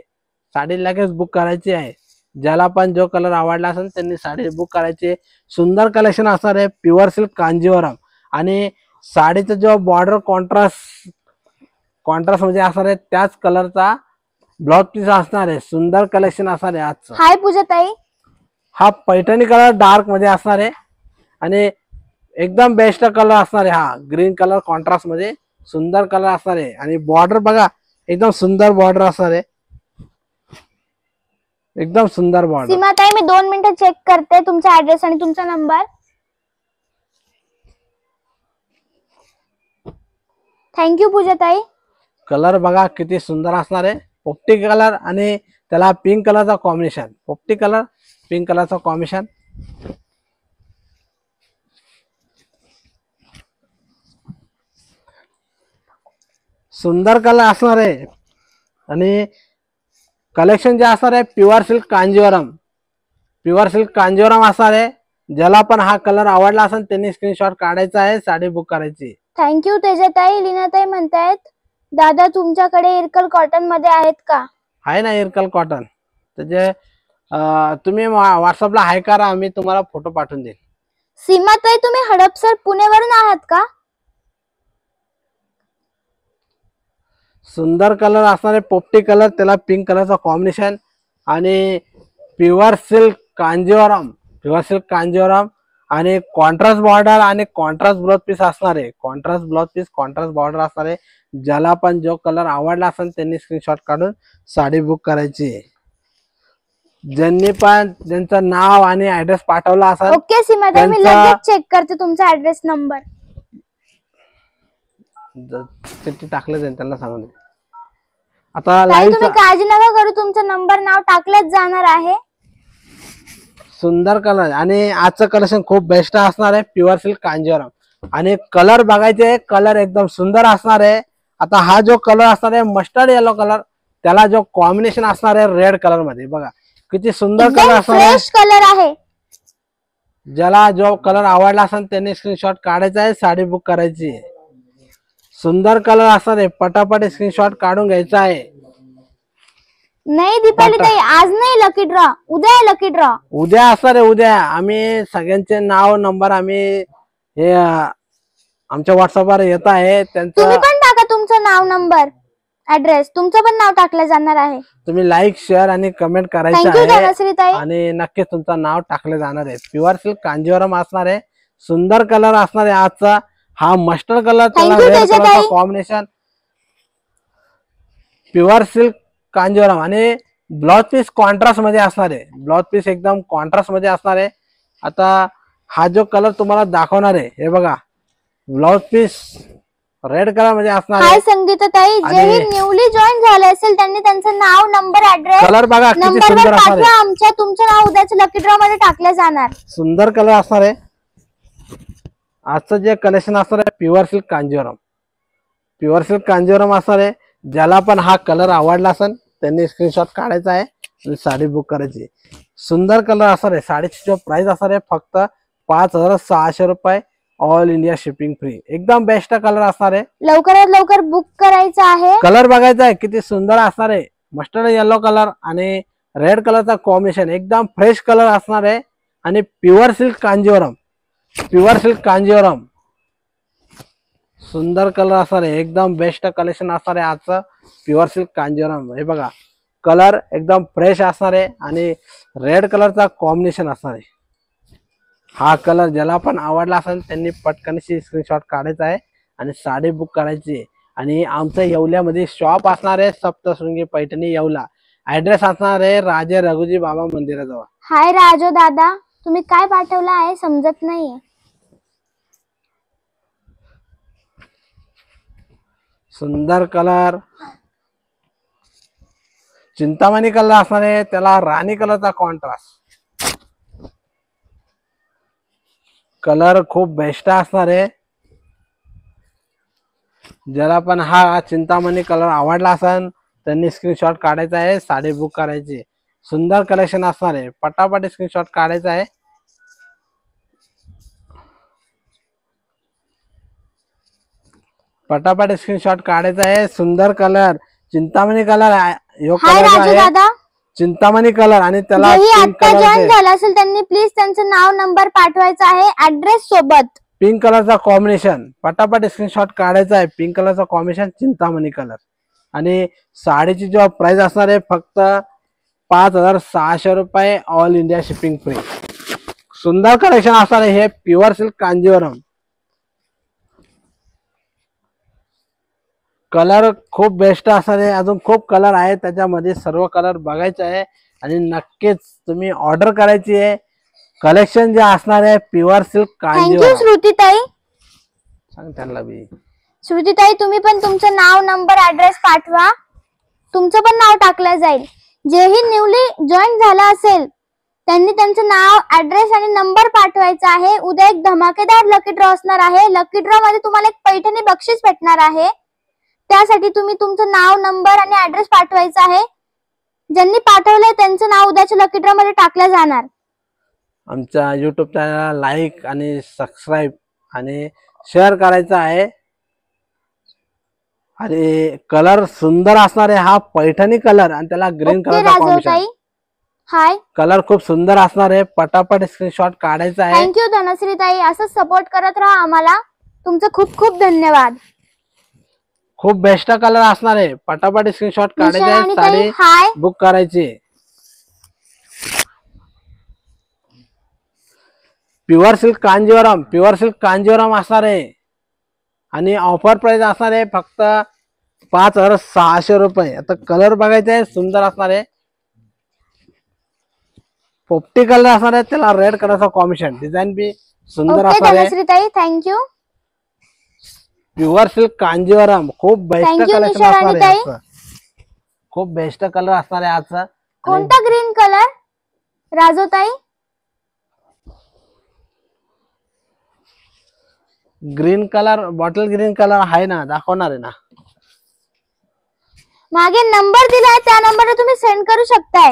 साडी लगेच बुक करायची आहे. ज्याला पण जो कलर आवडला असेल त्यांनी साडी बुक करायची. सुंदर कलेक्शन असणार आहे प्युअर सिल्क कांजीवरम. आणि साडीचा जो बॉर्डर कॉन्ट्रास्ट मध्ये असणार आहे त्याच कलरचा ब्लाउज पीस असणार आहे. सुंदर कलेक्शन असणार आहे आजचं. हाय पूजाताई. हा पैठणी कलर डार्क मध्ये असणार आहे आणि एकदम बेस्ट कलर असणार आहे. हा ग्रीन कलर कॉन्ट्रास्ट मध्ये सुंदर कलर असणार आहे. आणि बॉर्डर बघा एकदम सुंदर बॉर्डर असणार आहे. एकदम सुंदर बॉर्डर. सीमाताई मी 2 मिनिटं चेक करते तुमचा ऍड्रेस आणि तुमचा नंबर. थँक्यू पूजाताई. कलर बघा किती सुंदर असणार आहे. पोपटी कलर आणि त्याला पिंक कलरचा कॉम्बिनेशन, पोपटी कलर पिंक कलरचा कॉम्बिनेशन. सुंदर कलर असणार आहे आणि कलेक्शन जे असणार आहे pure silk Kanjeevaram. Pure silk Kanjeevaram असणार आहे. ज्याला पण हा कलर आवडला असेल त्यांनी स्क्रीनशॉट काढायचा आहे, साडी बुक करायची. थँक्यू तेजताई. लीनाताई म्हणतायत दादा तुमच्याकडे इरकल कॉटन मध्ये आहेत का? आहे ना इरकल कॉटन. त्याचे तुम्ही व्हॉट्सअपला हाय करा, आम्ही तुम्हाला फोटो पाठवून देईल. सीमाताई तुम्ही हडपसर पुणेवरून आहात का? सुंदर कलर असणारे पोपटी कलर, त्याला पिंक कलरचा कॉम्बिनेशन आणि pure silk Kanjeevaram. Pure silk Kanjeevaram आणि कॉन्ट्रास्ट बॉर्डर आणि कॉन्ट्रास्ट ब्लाउज पीस असणार आहे. Contrast blouse piece contrast border असणार आहे. ज्याला पण जो कलर आवडला असेल त्यांनी स्क्रीनशॉट काढून साडी बुक करायची. ज्यांनी पण त्यांचं नाव आणि ऍड्रेस पाठवला असेल. ओके सीमाताई मी लगेच चेक करते तुमचा ऍड्रेस नंबर. चिठ्ठी टाकलं जाईल त्यांना सांगून. आता ताई तुम्ही काळजी नका करू, तुमचा नंबर नाव टाकलंच जाणार आहे. सुंदर कलर आणि आजचं कलेक्शन खूप बेस्ट असणार आहे. प्युअर सिल्क कांजीवरम आणि कलर बघायचे, कलर एकदम सुंदर असणार आहे. आता हा जो कलर असणार आहे मस्टर्ड येलो कलर, त्याला जो कॉम्बिनेशन असणार आहे रेड कलर मध्ये, बघा किती सुंदर कलर असणार आहे. फ्रेश कलर आहे. ज्याला जो कलर आवडला असेल त्यांनी स्क्रीनशॉट काढायचा आहे, साडी बुक करायची. सुंदर कलर असणार आहे, पटापट स्क्रीनशॉट काढून घ्यायचा आहे. नाही दीपाली ताई आज नाही लकी ड्रॉ, उद्या आहे लकी ड्रॉ. उद्या असणार आहे. उद्या आम्ही सगळ्यांचे नाव नंबर आम्ही हे आमच्या व्हॉट्सअपवर येत आहे. त्यांचं तुम्ही पण टाका तुमचं नाव नंबर ऍड्रेस, तुमचं पण नाव टाकलं जाणार आहे. तुम्ही लाईक शेअर आणि कमेंट करायचं थँक्यू आहे धनश्री ताई. आणि नक्कीच तुमचं नाव टाकलं जाणार आहे. प्युअर सिल्क कांजीवरम असणार आहे. सुंदर कलर असणार आहे आजचा. हा मस्टर्ड कलर Thank you, तेजताई. कॉम्बिनेशन. प्युअर सिल्क कांजीवरम आणि ब्लाउज पीस कॉन्ट्रास्ट मध्ये असणार आहे. ब्लाउज पीस एकदम कॉन्ट्रास्ट मध्ये असणार आहे. आता हा जो कलर तुम्हाला दाखवणार आहे हे बघा, ब्लाउज पीस रेड कलर मध्ये असणार हाय आहे. संगीता ताई, जेही न्यूली जॉईन झाले असेल त्यांनी त्यांचं नाव नंबर ऍड्रेस कलर बघा किती नंबरवर सुंदर असणार पाठवा. आहे. आमच्या तुमचं नाव उद्याच्या लकी ड्रॉ मध्ये टाकलं जाणार. सुंदर कलर असणार आहे. आजचं जे कलेक्शन असणार आहे pure silk Kanjeevaram. Pure silk Kanjeevaram असणार आहे. ज्याला पण हा कलर आवडला असेल त्यांनी स्क्रीनशॉट काढायचा आहे आणि साडी बुक करायची. सुंदर कलर असणार आहे. साडीची जो प्राइस असणार आहे फक्त 5600 रुपये, ऑल इंडिया शिपिंग फ्री. एकदम बेस्ट कलर असणार आहे. लवकरात लवकर बुक करायचं आहे. कलर बघायचा आहे किती सुंदर असणार आहे. मस्टर्ड येलो कलर आणि रेड कलरचा कॉम्बिनेशन एकदम फ्रेश कलर असणार आहे आणि pure silk Kanjeevaram. Pure silk Kanjivaram सुंदर कलर असणार आहे. एकदम बेस्ट कलेक्शन असणार आहे आजचं प्युअर सिल्क कांजीवरम. हे बघा कलर एकदम फ्रेश असणार आहे आणि रेड कलरचा कॉम्बिनेशन असणार आहे. हा कलर ज्याला पण आवडला असेल त्यांनी पटकनशी स्क्रीनशॉट काढायचा आहे आणि साडी बुक करायची आहे. आणि आमचं येवल्यामध्ये शॉप असणार आहे सप्तशृंगी पैठणी येवला. ऍड्रेस असणार आहे राजे रघुजी बाबा मंदिराजवळ. हाय राजो दादा, तुम्ही काय पाठवलं आहे समजत नाहीये. सुंदर कलर चिंतामणी कलर असणार आहे, त्याला राणी कलरचा कॉन्ट्रास्ट. कलर खूप बेस्ट असणार आहे. ज्याला पण हा चिंतामणी कलर आवडला असेल त्यांनी स्क्रीनशॉट काढायचा आहे, साडी बुक करायची. सुंदर कलेक्शन असणार आहे, पटापट स्क्रीनशॉट काढायचा आहे. पटापट स्क्रीनशॉट काढायचा आहे. सुंदर कलर चिंतामणी कलर यो हाय कलर राजू आहे दादा, चिंतामणी कलर आणि त्याला जेही पिंक आता कलर जॉईन झालं असेल त्यांनी प्लीज त्यांचं नाव नंबर पाठवायचा आहे ऍड्रेस सोबत. पिंक कलरचा कॉम्बिनेशन पटापट स्क्रीनशॉट काढायचा आहे. पिंक कलरचा कॉम्बिनेशन चिंतामणी कलर आणि साडीची जो प्राइस असणार आहे फक्त 5600 रुपये, ऑल इंडिया शिपिंग फ्री. सुंदर कलेक्शन असणार आहे हे प्युअर सिल्क कांजीवरम. कलर खूप बेस्ट असणार आहे. अजून खूप कलर आहे त्याच्यामध्ये, सर्व कलर बघायचे आहे आणि नक्कीच तुम्ही ऑर्डर करायची आहे. कलेक्शन जे असणार आहे प्युअर सिल्क थँक्यू कांजीवरम. श्रुतीताई. सांग त्यांना बी. श्रुतीताई तुम्ही पण तुमचं नाव नंबर ऍड्रेस पाठवा, तुमचं पण नाव टाकलं जाईल. जेही न्यूली जॉईन झाला असेल त्यांनी त्यांचं नाव, ऍड्रेस आणि नंबर पाठवायचा आहे. उद्या एक धमाकेदार लकी ड्रॉ असणार आहे. लकी ड्रॉ मध्ये तुम्हाला एक पैठणी बक्षीस भेटणार आहे. त्यासाठी तुम्ही तुमचं नाव, नंबर आणि ऍड्रेस पाठवायचा आहे. ज्यांनी पाठवलंय त्यांचं नाव उद्याच्या लकी ड्रॉ मध्ये टाकलं जाणार. आमच्या युट्यूब चॅनलला लाईक आणि सबस्क्राईब आणि शेअर करायचं आहे. आणि कलर सुंदर असणार आहे, हा पैठणी कलर आणि त्याला ग्रीन ओके कलरचा कॉम्बिनेशन. राजवताई, हाय. कलर खूप सुंदर असणार आहे. पटापट स्क्रीनशॉट काढायचा आहे. थँक्यू धनश्री ताई, असंच सपोर्ट करत राहा आम्हाला. तुमचं खूप खूप धन्यवाद. खूप बेस्ट कलर असणार आहे. पटापट स्क्रीनशॉट काढायचे आहे. निशाणी ताई, साडी हाय. बुक करायची. Pure silk Kanjeevaram, pure silk Kanjeevaram असणार आहे आणि ऑफर प्राइस असणार आहे फक्त 5,600 रुपये. आता कलर बघायचे आहे, सुंदर असणार आहे. पोपटी कलर असणार आहे, त्याला रेड कलरचा कॉम्बिनेशन. डिझाईन बी सुंदर ओके असणार आहे. धनश्री ताई, थँक्यू. प्युअर सिल्क कांजीवरम खूप बेस्ट Thank you, कलेक्शन निशा असणार राणी आहे ताई. आजचं. खूप बेस्ट कलर असणार आहे आजचं. कोणता ग्रीन कलर राजवताई? Green colour, bottle green colour आहे ना, दाखवणार आहे ना. मागे नंबर दिलाय, त्या नंबरवर तुम्ही सेंड करू शकताय.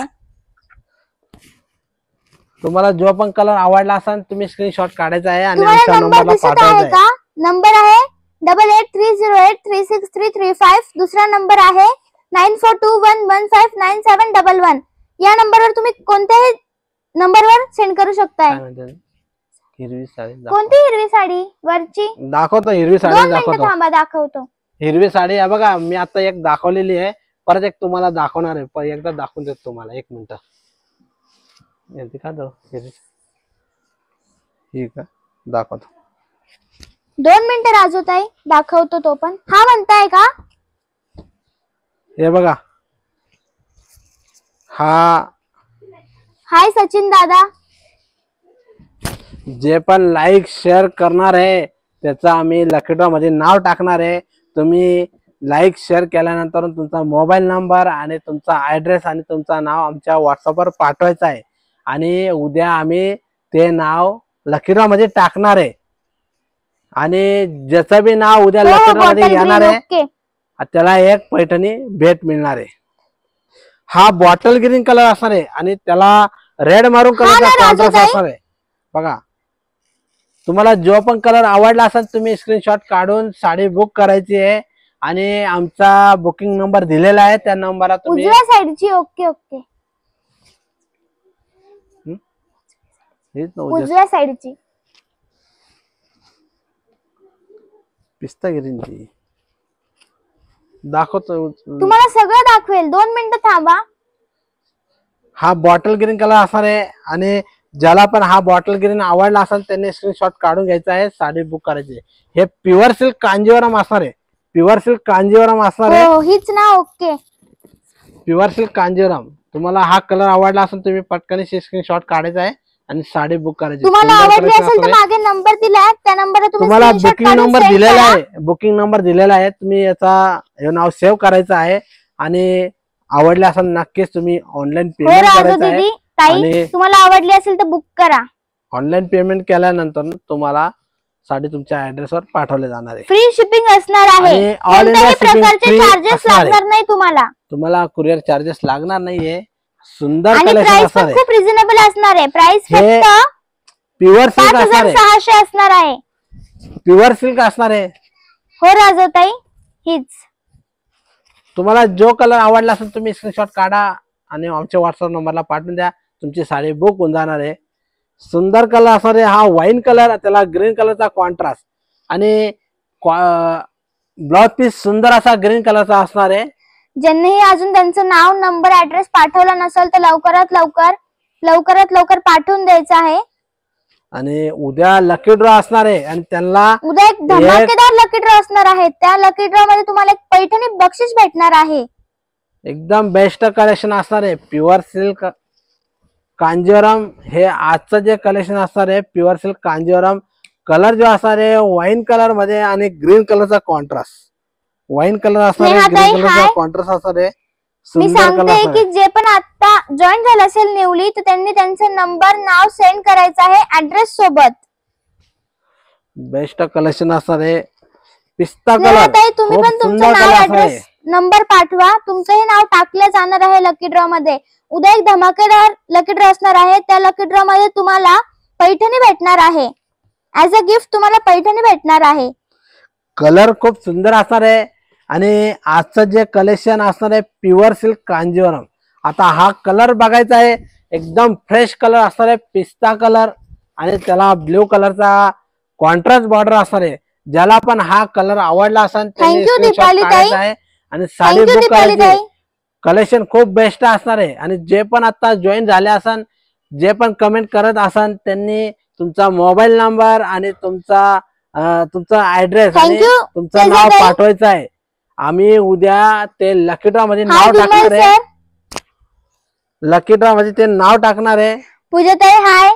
तुम्हाला जो पण कलर आवडला असेल तुम्ही स्क्रीनशॉट काढायचा आहे आणि तुम्हाला आमच्या नंबर नंबरला दिसत आहे पाठवायचा आहे. का? नंबर आहे 8830836335. दुसरा नंबर आहे 9421159711. या नंबरवर तुम्ही कोणत्याही नंबरवर सेंड करू शकताय. काय म्हणते? हिरवी साडी कोणती हिरवी साडी वरची? दाखवतो. हिरवी 2 साडी मिनिटं दाखवतो. थांबा, दाखवतो. हिरवी साडी आहे बघा, मी आता एक दाखवलेली आहे, परत एक तुम्हाला दाखवणार आहे. एकदा दाखवून देतो तुम्हाला. 1 मिनिट. का ही का दाखवतो. 2 मिनिटं राजवताई, दाखवतो तो पण. हा म्हणताय का? हे बघा, हा हाय सचिन दादा. जे पण लाईक शेअर करणार आहे त्याचा आम्ही लकी ड्रॉ मध्ये नाव टाकणार आहे. तुम्ही लाईक शेअर केल्यानंतर तुमचा मोबाईल नंबर आणि तुमचा ऍड्रेस आणि तुमचं नाव आमच्या व्हॉट्सअपवर पाठवायचं आहे आणि उद्या आम्ही ते नाव लकी ड्रॉ मध्ये टाकणार आहे. आणि ज्याचं बी नाव उद्या लकी ड्रॉ मध्ये येणार आहे ओके. त्याला एक पैठणी भेट मिळणार आहे. हा बॉटल ग्रीन कलर असणार आहे आणि त्याला रेड मारून कलरचा कॉन्ट्रास्ट असणार आहे. बघा, तुम्हाला जो पण कलर आवडला असेल तुम्ही स्क्रीनशॉट काढून साडी बुक करायची आहे आणि आमचा बुकिंग नंबर दिलेला आहे, त्या नंबरला तुम्ही उजव्या साईडची. ओके ओके, उजव्या साईडची. पिस्ता ग्रीनची दाखवतो. तुम्हाला सगळं दाखवेल. 2 मिनिटं थांबा. हा बॉटल ग्रीन कलर असणार आहे आणि ज्याला पण हा बॉटल ग्रीन आवडला असेल त्यांनी स्क्रीनशॉट काढून घ्यायचा आहे, साडी बुक करायची आहे. हे प्युअर सिल्क कांजीवरम असणार आहे. प्युअर सिल्क कांजीवरम असणार आहे. हो, हीच ना. ओके. Pure silk Kanjivaram. तुम्हाला हा कलर आवडला असेल तुम्ही पटकन स्क्रीनशॉट काढायचा आहे आणि साडी बुक करायची. तुम्हाला आवडली असेल तर मागे नंबर दिलाय, त्या नंबरवर तुम्हाला बुकिंग नंबर दिलेला आहे. बुकिंग नंबर दिलेला आहे. तुम्ही याचा हे नाव सेव्ह करायचं आहे आणि आवडले असेल नक्कीच तुम्ही ऑनलाईन पेमेंट करायचं आहे. ताई, तुम्हाला आवडली असेल तर बुक करा. ऑनलाईन पेमेंट केल्यानंतर तुम्हाला साडी तुमच्या ऍड्रेसवर पाठवले जाणार आहे. फ्री शिपिंग असणार आहे. आणि ऑल इंडिया कोणत्याही प्रकारचे शिपिंग चार्जेस लागणार नाही तुम्हाला. तुम्हाला कुरिअर चार्जेस लागणार नाहीये. सुंदर आणि कलेक्शन प्राइस असणार पण आहे. खूप रिझनेबल असणार आहे. प्राइस हे फक्त प्युअर सिल्क असणार आहे. 5,600 असणार आहे. प्युअर सिल्क असणार आहे. हो राजवताई, हीच. तुम्हाला जो कलर आवडला असेल तुम्ही स्क्रीनशॉट काढा आणि आमच्या व्हॉट्सअप नंबरला पाठवून द्या. तुमची साडी बुक होऊन जाणार आहे. सुंदर कलर असणार आहे. हा वाईन कलर, त्याला ग्रीन कलरचा कॉन्ट्रास्ट आणि ब्लाउज पीस सुंदर असा ग्रीन कलरचा असणार आहे. ज्यांनीही अजून त्यांचं नाव, नंबर, ऍड्रेस पाठवला नसेल तर लवकरात लवकर पाठवून द्यायचं आहे. आणि उद्या लकी ड्रॉ असणार आहे आणि त्यांना उद्या एक धमाकेदार लकी ड्रॉ असणार आहे. त्या लकी ड्रॉ मध्ये तुम्हाला एक पैठणी बक्षीस भेटणार आहे. एकदम बेस्ट कलेक्शन असणार आहे. प्युअर सिल्क कांजीवरम हे आजचं जे कलेक्शन असणार आहे. प्युअर सिल्क कांजीवरम कलर जो असणार आहे वाईन कलर मध्ये आणि ग्रीन कलरचा कॉन्ट्रास्ट. वाईन कलर असणार आहे, ग्रीन कलरचा कॉन्ट्रास्ट असणार आहे. मी सुंदर सांगते कलर की जे पण आता जॉईन झालं असेल न्यूली तर त्यांनी त्यांचं नंबर नाव सेंड करायचं आहे ऍड्रेस सोबत. बेस्ट कलेक्शन असणार आहे. पिस्ता स्नेहा कलर ताई तुम्ही खूप पण तुमचं सुंदर नाव कलर असणार ऍड्रेस आहे. नंबर पाठवा. तुमचंही नाव टाकलं जाणार आहे लकी ड्रॉ मध्ये. उद्या एक धमाकेदार लकी ड्रॉ असणार आहे. त्या लकी ड्रॉ मध्ये तुम्हाला पैठणी भेटणार आहे. ऍज अ गिफ्ट तुम्हाला पैठणी भेटणार आहे. कलर खूप सुंदर असणार आहे आणि आजचं जे कलेक्शन असणार आहे प्युअर सिल्क कांजीवरम. आता हा कलर बघायचा आहे, एकदम फ्रेश कलर असणार आहे, पिस्ता कलर आणि त्याला ब्ल्यू कलरचा कॉन्ट्रास्ट बॉर्डर असणार आहे. ज्याला पण हा कलर आवडला असेल त्यांनी थँक्यू स्क्रीनशॉट दीपाली ताई. काढायचा आहे आणि साडी थँक्यू बुक दीपाली करायची आहे. ताई. कलेक्शन खूप बेस्ट असणार आहे आणि जे पण आता जॉईन झाले असन, जे पण कमेंट करत असन त्यांनी तुमचा मोबाईल नंबर आणि तुमचा ऍड्रेस आणि थँक्यू तुमचं नाव तेजाताई. पाठवायचं आहे. आम्ही उद्या ते लकी ड्रॉ मध्ये हाय नाव विमल टाकणार आहे. सर. लकी ड्रॉ मध्ये ते नाव टाकणार आहे. पूजाताई हाय.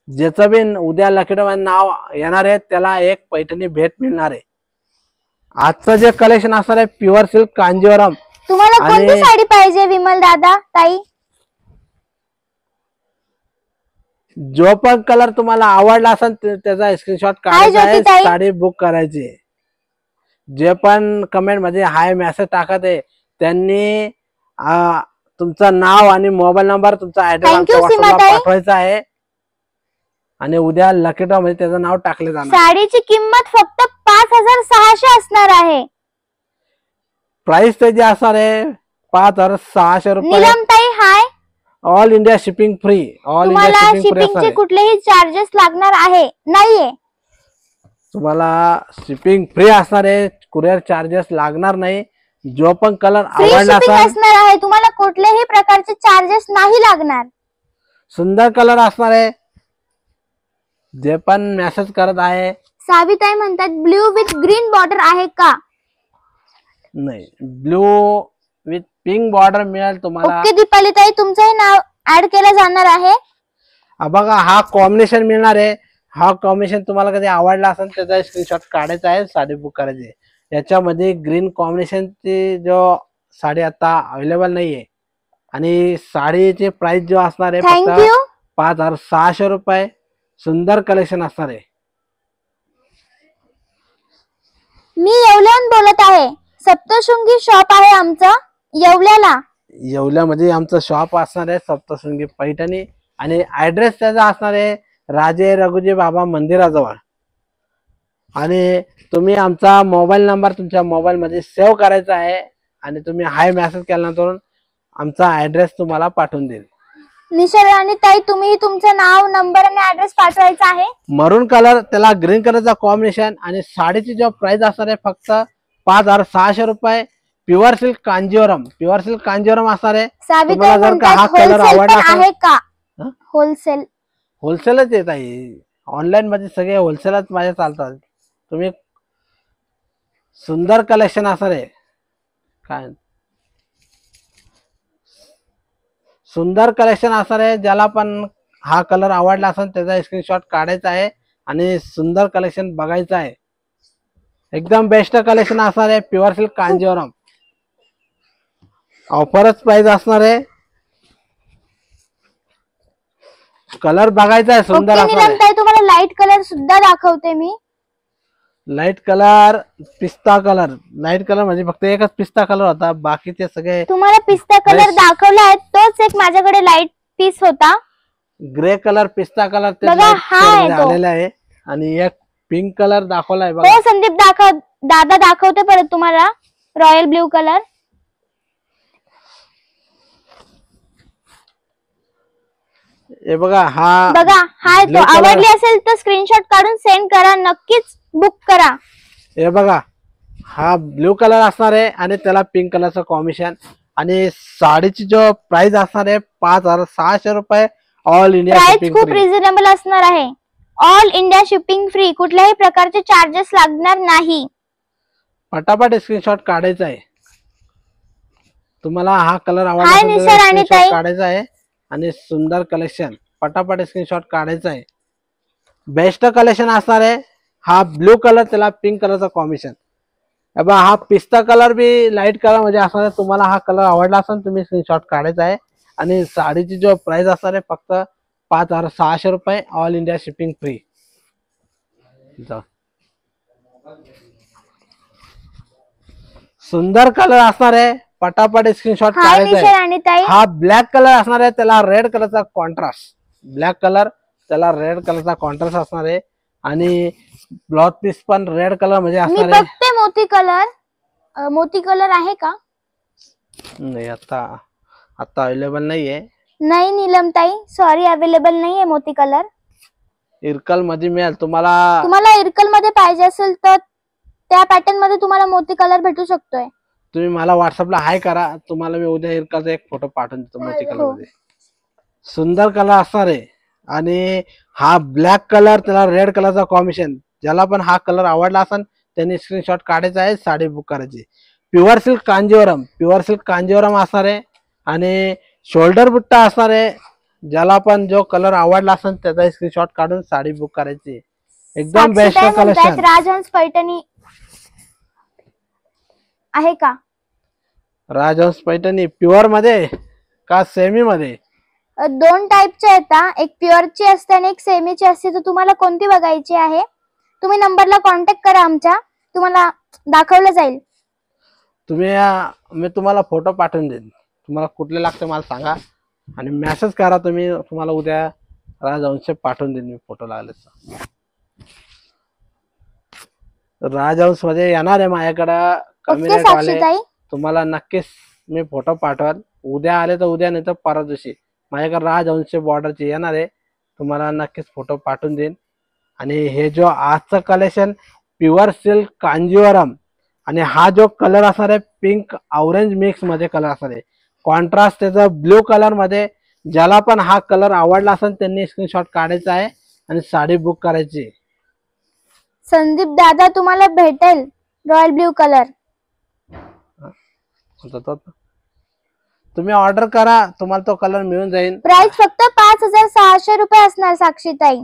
ज्याचं बी उद्या लकी ड्रॉ मध्ये नाव येणार आहे त्याला एक पैठणी भेट मिळणार आहे. आजचं जे कलेक्शन असणार आहे प्युअर सिल्क कांजीवरम. तुम्हाला आणि- कोणती साडी पाहिजे विमल दादा ताई? जो पण कलर तुम्हाला आवडला असेल त्याचा स्क्रीनशॉट काढायचा आहे, ज्योतिताई. साडी बुक करायची आहे. जे पण कमेंट मध्ये हाय मेसेज टाकत आहे त्यांनी तुमचं नाव आणि मोबाईल नंबर तुमचा ऍड्रेस Thank you, आमच्या व्हॉट्सअपला सीमाताई. पाठवायचा आहे आणि उद्या लकी ड्रॉ मध्ये त्याचं नाव टाकले जाणार. साडीची किंमत फक्त 5600 असणार आहे. प्राइस त्याची असणार आहे 5600 रुपये. Neelam tai hi. All India shipping free. All India तुम्हाला शिपिंग फ्री असणार शिपिंगचे आहे. कुठलेही चार्जेस लागणार आहे नाहीये. तुम्हाला शिपिंग फ्री असणार आहे, कुरिअर चार्जेस लागणार नाही. जो पण कलर फ्री आवडला शिपिंग असेल, असणार आहे. तुम्हाला कुठलेही प्रकारचे चार्जेस नाही लागणार. सुंदर कलर असणार आहे. जे पण मेसेज करत आहे साविताई म्हणतात ब्ल्यू विथ ग्रीन बॉर्डर आहे का? नाही, ब्लू विथ पिंक बॉर्डर मिळेल तुम्हाला. ओके दीपाली ताई तुमचंही नाव ऍड केलं जाणार आहे. बघा हा कॉम्बिनेशन मिळणार आहे. हा कॉम्बिनेशन तुम्हाला कधी आवडला असेल त्याचा स्क्रीनशॉट काढायचा आहे, साडी बुक करायची आहे. याच्यामध्ये ग्रीन कॉम्बिनेशनची जो साडी आता अवेलेबल नाहीये आणि साडीचे प्राइस जो असणार आहे फक्त थँक्यू. 5600 रुपये. सुंदर कलेक्शन असणार आहे. मी येवल्याहून बोलत आहे. सप्तशृंगी शॉप आहे आमचं येवल्याला. येवल्यामध्ये आमचं शॉप असणार आहे सप्तशृंगी पैठणी आणि ऍड्रेस त्याचा असणार आहे राजे रघुजी बाबा मंदिराजवळ. आणि तुम्ही आमचा मोबाईल नंबर तुमच्या मोबाईल मध्ये सेव्ह करायचा आहे आणि तुम्ही हाय मेसेज केल्यानंतर आमचा ऍड्रेस तुम्हाला पाठवून देईल. निशा राणी ताई तुम्ही तुमचं नाव नंबर आणि ऍड्रेस पाठवायचा आहे. मरून कलर त्याला ग्रीन कलरचा कॉम्बिनेशन आणि साडीची जो प्राइस असणार आहे फक्त 5600 रुपये. Pure silk Kanjeevaram. Pure silk Kanjeevaram असणार आहे. साविताई तुम्हाला जर का हा म्हणतात कलर होलसेल आवडला पण असेल- आहे का? हं? होलसेल. होलसेलच येत आहे. ऑनलाईन मध्ये सगळे होलसेलच माझे चालतात. तुम्ही सुंदर कलेक्शन असणार आहे. काय सुंदर कलेक्शन असणार आहे. ज्याला पण हा कलर आवडला असेल त्याचा स्क्रीनशॉट काढायचा आहे आणि सुंदर कलेक्शन बघायचं आहे. एकदम बेस्ट कलेक्शन असणार आहे प्युअर सिल्क कांजीवरम. ऑफरच प्राइस असणार आहे. कलर बघायचा आहे, सुंदर ओके असणार नीलम आहे. ताई तुम्हाला लाईट कलर सुद्धा दाखवते मी. लाईट कलर, पिस्ता कलर. लाईट कलर म्हणजे फक्त एकच पिस्ता कलर होता, बाकीचे सगळे तुम्हाला पिस्ता कलर Nice. दाखवला आहे तोच एक माझ्याकडे लाईट पीस होता. ग्रे कलर, पिस्ता कलर ते बघा, light हा shade आहे मध्ये तो. आलेला आहे आणि एक पिंक कलर दाखवलाय बघा. हो संदीप दादा दाखवते परत तुम्हाला रॉयल ब्ल्यू कलर. हे बघा हा बघा हाय तो. blue color. आवडली असेल तर स्क्रीनशॉट काढून सेंड करा. नक्कीच बुक करा. हे बघा हा ब्ल्यू कलर असणार आहे आणि त्याला पिंक कलरचं कॉम्बिनेशन आणि साडीची जो प्राइस असणार आहे 5600 रुपये. ऑल इंडिया प्राइस शिपिंग खूप फ्री. रिझनेबल असणार आहे. All India shipping free. कुठल्याही प्रकारचे चार्जेस लागणार नाही. पटापट स्क्रीनशॉट काढायचा आहे. तुम्हाला हा कलर Hi, आवडला निशा राणी ताई. काढायचा आहे आणि सुंदर कलेक्शन पटापट स्क्रीनशॉट काढायचा आहे. बेस्ट कलेक्शन असणार आहे. हा ब्ल्यू कलर त्याला पिंक कलरचा कॉम्बिनेशन. बघा हा पिस्ता कलर बी लाईट कलर म्हणजे असणार आहे. तुम्हाला हा कलर आवडला असेल तुम्ही स्क्रीनशॉट काढायचा आहे. आणि साडीची जो प्राइस असणार आहे फक्त 5,600 रुपये, ऑल इंडिया शिपिंग फ्री. सुंदर कलर असणार आहे, पटापट स्क्रीनशॉट हाय काढायचा निशा आहे. राणी ताई. हा ब्लॅक कलर असणार आहे, त्याला रेड कलरचा कॉन्ट्रास्ट. ब्लॅक कलर त्याला रेड कलरचा कॉन्ट्रास्ट असणार आहे. आणि ब्लाउज पीस पण रेड कलर मध्ये मी असणार आहे. बघते मोती कलर. मोती कलर आहे का? नाही आता अवेलेबल नाहीये. नाही नीलम ताई, सॉरी, अवेलेबल नाहीये मोती कलर. इरकल मध्ये मिळेल तुम्हाला. तुम्हाला इरकल मध्ये पाहिजे असेल तर त्या पॅटर्न मध्ये तुम्हाला मोती कलर भेटू शकतोय. तुम्ही मला व्हॉट्सअपला हाय करा, तुम्हाला मी उद्या इरकलचा एक फोटो पाठवून देतो मोती कलर मध्ये. सुंदर कलर असणार आहे. आणि हा ब्लॅक कलर त्याला रेड कलरचा कॉम्बिनेशन. ज्याला पण हा कलर आवडला असेल त्यांनी स्क्रीनशॉट काढायचा आहे, साडी बुक करायची. प्युअर सिल्क कांजीवरम असणार आहे. आणि शोल्डर बुट्टा असणार आहे. ज्याला पण जो कलर आवडला असेल त्याचा स्क्रीनशॉट काढून साडी बुक करायची. एकदम बेस्ट कलेक्शन. राजहंस पैठणी आहे का? राजहंस पैठणी प्युअर मध्ये का सेमी मध्ये? दोन टाईपच्या येतात, एक प्युअरची असते आणि एक सेमीची असते. तर तुम्हाला कोणती बघायची आहे? तुम्ही नंबरला कॉन्टॅक्ट करा आमच्या, तुम्हाला दाखवलं जाईल. मी तुम्हाला फोटो पाठवून देईन. तुम्हाला कुठले लागते मला सांगा आणि मेसेज करा तुम्ही. तुम्हाला उद्या राजहंस पाठवून देईन मी फोटो लागले. राजहंस मध्ये येणार आहे माझ्याकडं कमी ओके रेट वाले. साक्षीताई. तुम्हाला नक्कीच मी फोटो पाठवाल. उद्या आले तर उद्या, नाही तर परवा दिवशी माझ्याकडे राजहंस बॉर्डरचे येणार आहे. तुम्हाला नक्कीच फोटो पाठवून देईन. आणि हे जो आजचं कलेक्शन प्युअर सिल्क कांजीवरम. आणि हा जो कलर असणार आहे पिंक ऑरेंज मिक्स मध्ये कलर असणार आहे. कॉन्ट्रास्ट त्याचा ब्ल्यू कलर मध्ये. ज्याला पण हा कलर आवडला असेल त्यांनी स्क्रीनशॉट काढायचा आहे आणि साडी बुक करायची. संदीप दादा तुम्हाला भेटेल रॉयल ब्ल्यू कलर. तुम्ही ऑर्डर करा, तुम्हाला तो कलर मिळून जाईल. प्राइस फक्त 5,600 रुपये असणार साक्षीताई.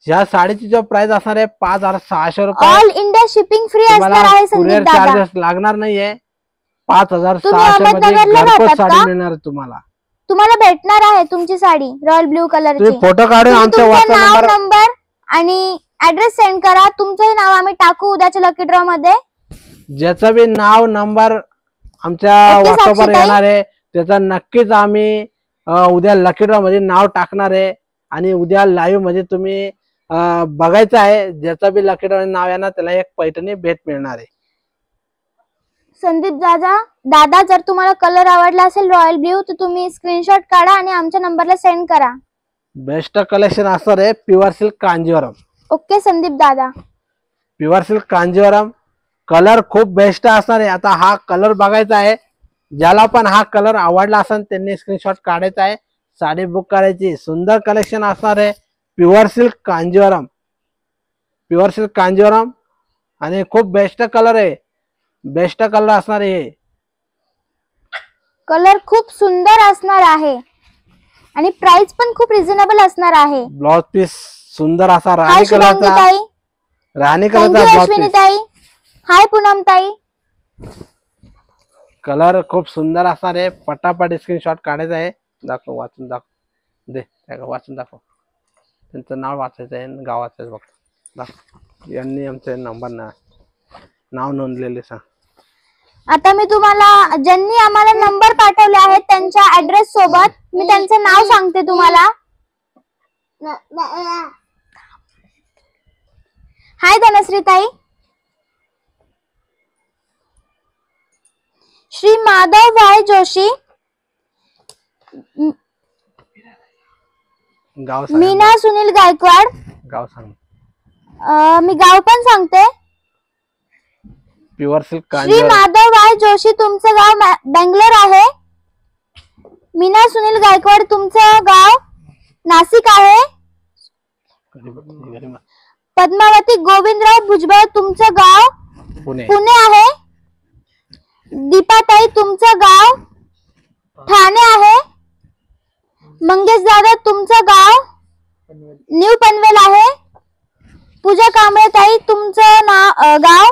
या साडीची जो प्राइस असणार आहे 5,600 रुपये. ऑल इंडिया शिपिंग फ्री असणार आहे कुरिअर संदीप दादा. चार्जेस लागणार नाहीये. 5,600 तुम्ही मध्ये अहमदनगरला घरपोच राहतात साडी का? मिळणार आहे तुम्हाला. तुम्हाला भेटणार आहे तुमची साडी रॉयल ब्ल्यू कलरची. तुम्ही फोटो काढून आमच्या तुमचं नाव, व्हॉट्सअप नंबर आणि ऍड्रेस सेंड करा. तुमचंही नाव आम्ही टाकू उद्याच्या लकी ड्रॉ मध्ये. ज्याचं बी नाव नंबर आमच्या ओके, व्हॉट्सअपवर साक्षीताई. येणार आहे त्याचा नक्कीच आम्ही उद्या लकी ड्रॉ मध्ये नाव टाकणार आहे. आणि उद्या लाईव्ह मध्ये तुम्ही बघायचं आहे. ज्याचं बी लकी ड्रॉ नाव येणार त्याला एक पैठणी भेट मिळणार आहे. संदीप दादा जर तुम्हाला कलर आवडला असेल रॉयल ब्ल्यू तर तुम्ही स्क्रीनशॉट काढा आणि आमच्या नंबरला सेंड करा. बेस्ट कलेक्शन असणार आहे pure silk Kanjivaram. Okay Sandeep दादा. प्युअर सिल्क कांजीवरम कलर खूप बेस्ट असणार आहे. आता हा कलर बघायचा आहे. ज्याला पण हा कलर आवडला असेल त्यांनी स्क्रीनशॉट काढायचा आहे, साडी बुक करायची. सुंदर कलेक्शन असणार आहे प्युअर सिल्क कांजीवरम. आणि खूप बेस्ट कलर आहे. बेस्ट कलर असणार आहे. कलर खूप सुंदर असणार आहे आणि प्राइस पण खूप रिझनेबल असणार आहे. ब्लाउज पीस सुंदर असा हाय राणी शुभांगी कलरचा. ताई. राणी थँक्यू कलरचा अश्विनी ब्लाउज ताई. हाय पूनम ताई. कलर खूप सुंदर असणार आहे. पटापट स्क्रीनशॉट काढायचा आहे. दाखव, वाचून दाखव. दे वाचून दाखव. त्यांचं नाव वाचायचं आहे, गाव वाचायचं बघ. दाखव. यांनी आमचे नंबर नाव नोंदलेले सांग. आता मी तुम्हाला ज्यांनी आम्हाला नंबर पाठवले आहेत त्यांच्या ऍड्रेस सोबत मी त्यांचं नाव सांगते तुम्हाला. हाय धनश्री ताई. श्री माधव भाई जोशी, गाव सांग. मीना सुनील गायकवाड. गाव सांग. मी गाव पण सांगते. Pure silk Shri Kanjeevaram. माधव भाई जोशी तुमचं गाव बेंगलोर आहे. मीना सुनील गायकवाड तुमचं गाव नाशिक आहे. पद्मावती गोविंदराव भुजबळ तुमचं गाव पुणे आहे. दीपाताई तुमचं गाव ठाणे आहे. मंगेश दादा तुमचं गाव न्यू पनवेल आहे. पूजा कांबळे ताई तुमचं गाव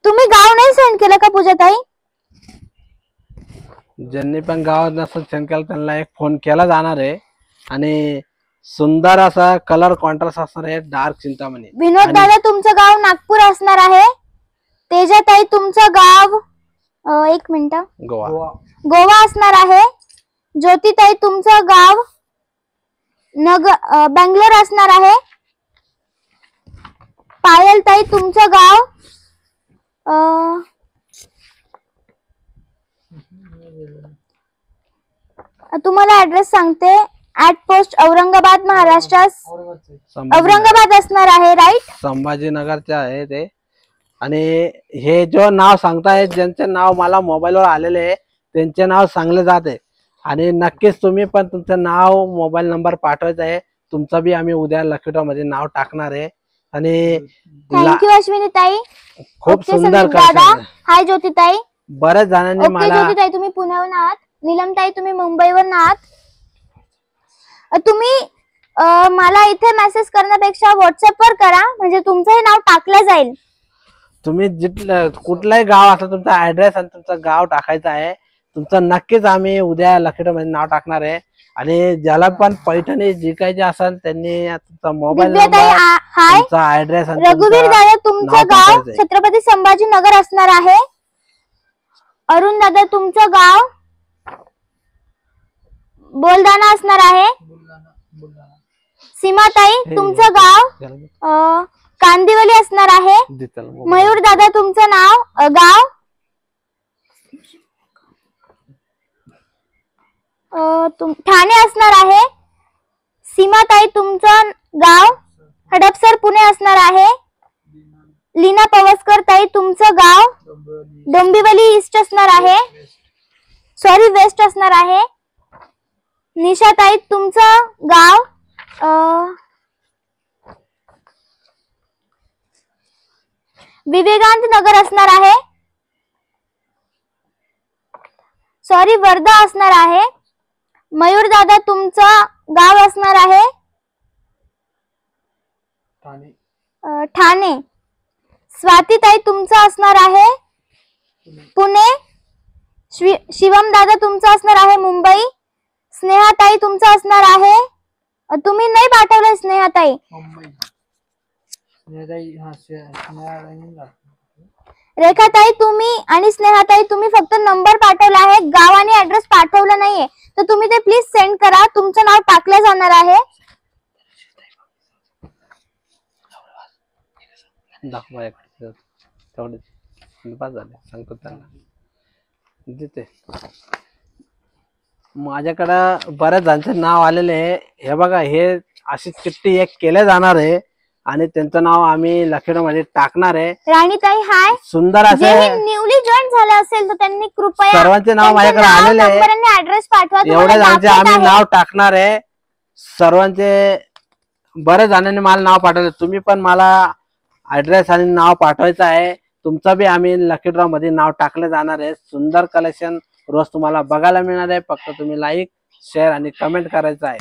तुम्ही गाव नाही सेंड केलं का पूजाताई? ज्यांनी पण गावात नसेल सेंड केला त्यांना एक फोन केला जाणार आहे. आणि सुंदर असा कलर कॉन्ट्रास्ट असणार आहे, डार्क चिंतामणी. विनोद दादा तुमचं गाव नागपूर असणार आहे. तेजाताई तुमचं गाव एक मिनिट गोवा. गोवा असणार आहे. ज्योतिताई तुमचं गाव बेंगलोर असणार आहे. पायलताई तुमचं गाव तुम्हाला ऍड्रेस सांगते. ऍट पोस्ट औरंगाबाद महाराष्ट्र औरंगाबाद असणार आहे. राईट, संभाजीनगरचे आहे ते. आणि हे जो नाव सांगताय ज्यांचे नाव मला मोबाईलवर आलेले आहे त्यांचे नाव सांगले जाते. आणि नक्कीच तुम्ही पण तुमचं नाव मोबाईल नंबर पाठवायचा आहे. तुमचं बी आम्ही उद्या लकी ड्रॉ मध्ये नाव टाकणार आहे. आणि थँक्यू अश्विनी ताई. खूप सुंदर दादा हाय ज्योतिताई. बऱ्याच जणांनी ओके मला ज्योतिताई तुम्ही पुण्याहून आहात. नीलमताई तुम्ही मुंबईवरून आहात. तुम्ही मला इथे मेसेज करण्यापेक्षा व्हॉट्सअपवर करा म्हणजे तुमचं हे नाव टाकलं जाईल. तुम्ही कुठलाही गाव असलं तुमचा ऍड्रेस आणि तुमचं गाव टाकायचं आहे. तुमचं नक्कीच आम्ही उद्या लकी ड्रॉ मध्ये नाव टाकणार आहे. आणि ज्याला पण पैठणी जिंकायची असेल त्यांनी तुमचा मोबाईल नंबर, हाय तुमचा ऍड्रेस आणि रघुवीर दादा तुमचं गाव छत्रपती संभाजीनगर असणार आहे. अरुण दादा तुमचं गाव बोलदाना असणार आहे. सीमाताई तुमचं गाव कांदिवली असणार आहे. मयूर दादा तुमचं नाव गाव ठाणे असणार आहे. सीमाताई तुमचं गाव हडपसर पुणे असणार आहे. लीना पवसकर ताई तुमचं गाव डोंबिवली ईस्ट असणार आहे, सॉरी वेस्ट असणार आहे. निशाताई तुमचं गाव विवेकानंद नगर असणार आहे, सॉरी वर्धा असणार आहे. मयूर दादा तुमचं गाव असणार आहे ठाणे. स्वातीताई तुमचं असणार आहे पुणे. शिवम दादा तुमचं असणार आहे मुंबई. स्नेहाताई तुमचं असणार आहे, तुम्ही नाही पाठवलं स्नेहाताई. रेखाताई तुम्ही आणि स्नेहाताई तुम्ही फक्त नंबर पाठवला आहे, गाव आणि ऍड्रेस पाठवलं नाहीये. तर तुम्ही ते प्लीज सेंड करा, तुमचं नाव टाकलं जाणार आहे. माझ्याकडं बऱ्याच जणांचे नाव आलेले आहे. हे बघा, हे अशी चिठ्ठी एक केले जाणार आहे आणि त्यांचं नाव आम्ही लकी ड्रॉ मध्ये टाकणार आहे. राणीताई हाय. सुंदर असे न्यूली जॉईन झाले असेल तर त्यांनी कृपया सर्वांचे नाव माझ्याकडे आलेले आहे. ऍड्रेस पाठवा. एवढ्या जणांचे आम्ही नाव टाकणार आहे. सर्वांचे बरेच जणांनी मला नाव पाठवले. तुम्ही पण मला ऍड्रेस आणि नाव पाठवायचं आहे. तुमचं बी आम्ही लकी ड्रॉ मध्ये नाव टाकले जाणार आहे. सुंदर कलेक्शन रोज तुम्हाला बघायला मिळणार आहे. फक्त तुम्ही लाईक शेअर आणि कमेंट करायचं आहे.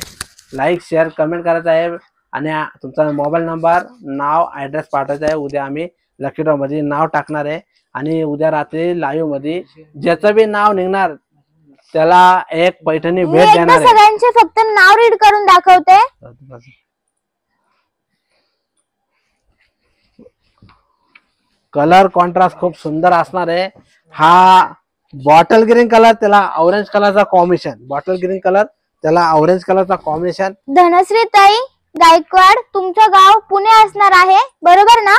लाईक शेअर कमेंट करायचं आहे आणि तुमचा मोबाईल नंबर नाव ऍड्रेस पाठवायचा आहे. उद्या आम्ही लकी ड्रॉ मध्ये नाव टाकणार आहे आणि उद्या रात्री लाईव्ह मध्ये ज्याचं बी नाव निघणार त्याला एक पैठणी भेट देणार आहे. सगळ्यांचे फक्त नाव रीड करून दाखवते. कलर कॉन्ट्रास्ट खूप सुंदर असणार आहे. हा बॉटल ग्रीन कलर त्याला ऑरेंज कलरचा कॉम्बिनेशन, बॉटल ग्रीन कलर त्याला ऑरेंज कलरचा कॉम्बिनेशन. धनश्री ताई गायकवाड तुमचं गाव पुणे असणार आहे, बरोबर ना?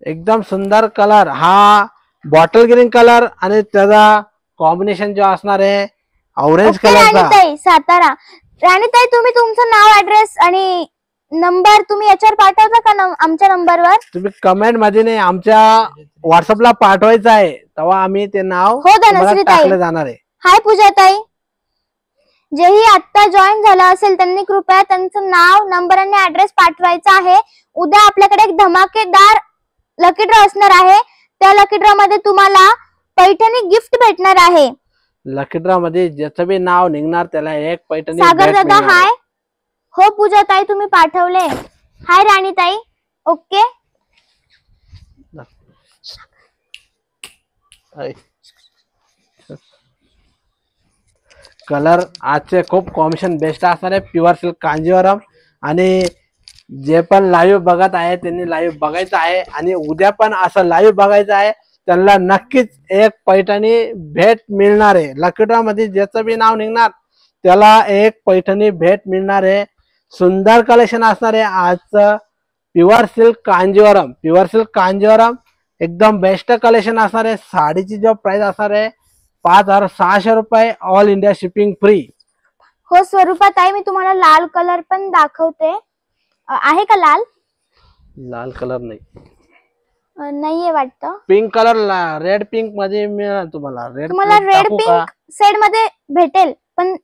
एकदम सुंदर कलर, हा बॉटल ग्रीन कलर आणि त्याचा कॉम्बिनेशन जो असणार आहे ऑरेंज कलरचा. राणीताई सातारा. राणीताई तुम्ही तुमचं नाव ऍड्रेस आणि नंबर तुम्ही याच्यावर पाठवता का आमच्या नंबरवर? तुम्ही कमेंट मध्ये नाही, आमच्या व्हॉट्सअपला पाठवायचं आहे, तेव्हा आम्ही ते नाव हो धनश्री ताई टाकलं जाणार आहे. हाय पूजा ताई. जेही आता जॉईन झाला असेल त्यांनी कृपया त्यांचं नाव नंबर आणि ऍड्रेस पाठवायचा आहे. उद्या आपल्याकडे एक धमाकेदार लकी ड्रॉ असणार आहे. त्या लकी ड्रॉ मध्ये तुम्हाला पैठणी गिफ्ट भेटणार आहे. लकी ड्रॉ मध्ये ज्याचं बी नाव निघणार त्याला एक पैठणी. सागर दादा हाय. हो पूजा ताई तुम्ही पाठवले. हाय राणी ताई. ओके. कलर आजचे खूप कॉम्बिनेशन बेस्ट असणार आहे. Pure silk Kanjeevaram. आणि जे पण लाईव्ह बघत आहे त्यांनी लाईव्ह बघायचं आहे आणि उद्या पण असं लाईव्ह बघायचं आहे. त्यांना नक्कीच एक पैठणी भेट मिळणार आहे. लकी ड्रॉ मध्ये ज्याचं बी नाव निघणार त्याला एक पैठणी भेट मिळणार आहे. सुंदर कलेक्शन असणार आहे आजचं. Pure silk Kanjeevaram. Pure silk Kanjivaram एकदम बेस्ट कलेक्शन असणार आहे. साडीची जो प्राइस असणार आहे 5600 रुपये. All India shipping free. हो स्वरूपात आहे, मी तुम्हाला लाल कलर पण दाखवते. आहे का लाल? लाल कलर नाही, नाहीये वाटतं. पिंक कलर, रेड पिंक मध्ये मिळेल तुम्हाला. तुम्हाला रेड पिंक सेट मध्ये भेटेल, पण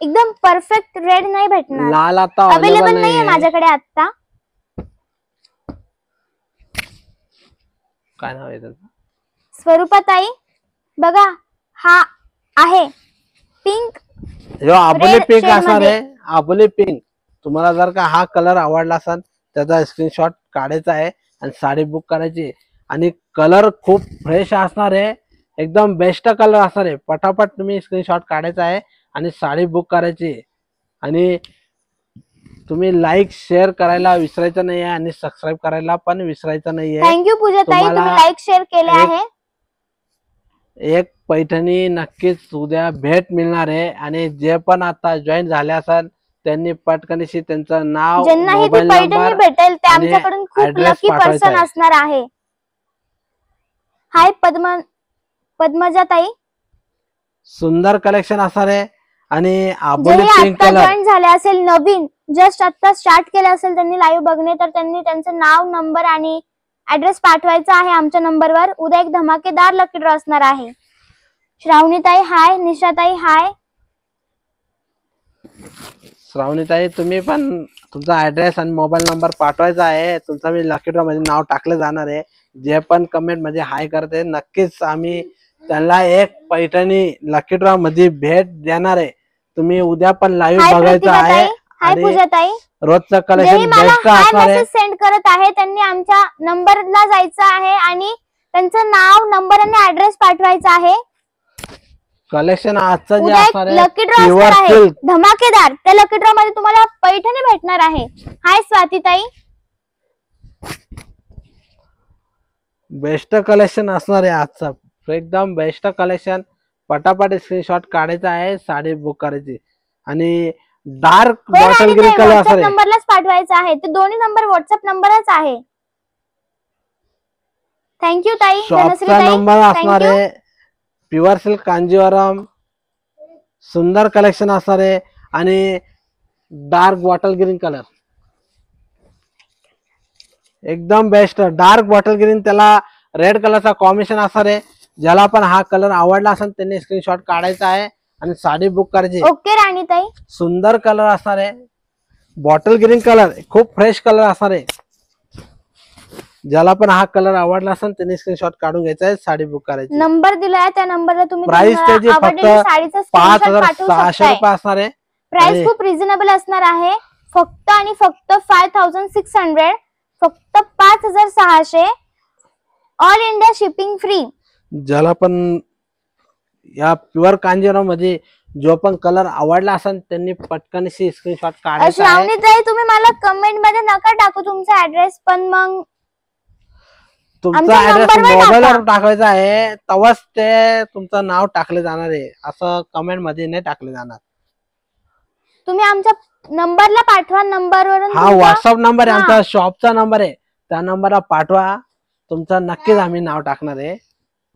एकदम परफेक्ट रेड नाही भेटणार. लाल आता अवेलेबल नाहीये माझ्याकडे आता. काय नाव आहे त्याचं? स्वरूपाताई बघा, हा आहे पिंक. आबोली पिंक shade असणार मध्ये. आहे. आबोली पिंक. तुम्हाला जर का हा कलर आवडला असेल त्याचा स्क्रीनशॉट काढायचा आहे आणि साडी बुक करायची. आणि कलर खूप फ्रेश असणार आहे. एकदम बेस्ट कलर असणार आहे. पटापट तुम्ही स्क्रीनशॉट काढायचा आहे आणि साडी बुक करायची. आणि तुम्ही लाईक शेअर करायला विसरायचं नाही आहे आणि सबस्क्राईब करायला पण विसरायचं नाहीये. थँक्यू पूजाताई, तुम्ही लाईक शेअर केले आहे. एक पैठणी नक्कीच उद्या भेट मिळणार आहे. आणि जे पण आता जॉईन झाले असेल त्यांनी पटकनशी त्यांचं नाव, ज्यांनाही ती मोबाईल पैठणी नंबर भेटेल ते आणि आमच्याकडून खूप address लकी पाठवायचा पर्सन आहे. असणार आहे. हाय पद्मजाताई. सुंदर कलेक्शन असणार आहे. आणि आबोली ज्यांनी पिंक आता कलर. जॉईन झाले असेल, नवीन जस्ट आता स्टार्ट केलं असेल त्यांनी लाईव्ह बघणे, तर त्यांनी त्यांचं नाव, नंबर आणि ऍड्रेस पाठवायचा आहे आमच्या नंबरवर. उद्या एक धमाकेदार लकी ड्रॉ असणार आहे. श्रावणीताई हाय. निशाताई हाय. श्रावणीताई तुम्ही पण तुमचा ऍड्रेस आणि मोबाईल नंबर पाठवायचा आहे. तुमचा मी लकी ड्रॉ मध्ये नाव टाकलं जाणार आहे. जे पण कमेंट मध्ये हाय करते नक्कीच आम्ही त्यांना एक पैठणी लकी ड्रॉ मध्ये भेट देणार आहे. तुम्ही उद्या पण लाईव्ह हाय बघायचं आहे. प्रतिभाताई. हाय आणि पूजाताई. रोजचं जेही कलेक्शन मला बेस्ट हाय असणार आहे. मेसेज सेंड करत आहे त्यांनी आमच्या नंबरला जायचं आहे आणि त्यांचं नाव, नंबर आणि ऍड्रेस पाठवायचा आहे. कलेक्शन आजचं जे उद्या एक असणार आहे लकी ड्रॉ प्युअर असणार आहे सिल्क. धमाकेदार. त्या लकी ड्रॉ मध्ये तुम्हाला पैठणी भेटणार आहे. हाय स्वातीताई. बेस्ट कलेक्शन असणार आहे आजचं. एकदम बेस्ट कलेक्शन. पटापट स्क्रीनशॉट काढायचा आहे, साडी बुक करायची. आणि डार्क बॉटल ग्रीन कलर असणार आहे. नंबरलाच पाठवायचा आहे. ते दोन्ही नंबर व्हॉट्सअप नंबरच आहे. थँक्यू ताई. शॉपचा नंबर असणार आहे. Pure silk Kanjivaram. सुंदर कलेक्शन असणार आहे. आणि डार्क बॉटल ग्रीन कलर एकदम बेस्ट. डार्क बॉटल ग्रीन त्याला रेड कलरचा कॉम्बिनेशन असणार आहे. ज्याला पण हा कलर आवडला असेल त्यांनी स्क्रीनशॉट काढायचा आहे आणि साडी बुक करायची. ओके राणीताई. सुंदर कलर असणार आहे. बॉटल ग्रीन कलर खूप फ्रेश कलर असणार आहे. ज्याला पण हा कलर आवडला असेल त्यांनी स्क्रीनशॉट काढून घ्यायचा आहे, साडी बुक करायची. नंबर दिलाय त्या नंबरला तुम्ही प्राइस त्याची फक्त साडीचा स्क्रीनशॉट पाठवू 5600 शकताय. रुपये असणार आहे. प्राइस खूप रिझनेबल असणार आहे. फक्त आणि फक्त 5600. फक्त 5600. All India shipping free. ज्याला पण या प्युअर कांजीवरम मध्ये जो पण कलर आवडला असेल त्यांनी पटकनशी स्क्रीनशॉट काढायचा आहे. श्रावणीताई तुम्ही मला कमेंट मध्ये नका टाकू तुमचा ऍड्रेस, पण मग तुमचा आमच्या ऍड्रेस नंबरवर मोबाईलवर टाका. टाकायचा आहे. तेव्हाच ते तुमचं नाव टाकले जाणार आहे. असं कमेंट मध्ये नाही टाकले जाणार. तुम्ही आमच्या नंबरला पाठवा. नंबरवरून हा व्हॉट्सअप नंबर आहे आमचा, शॉपचा नंबर आहे. त्या नंबरला पाठवा. तुमचं नक्कीच आम्ही नाव टाकणार आहे.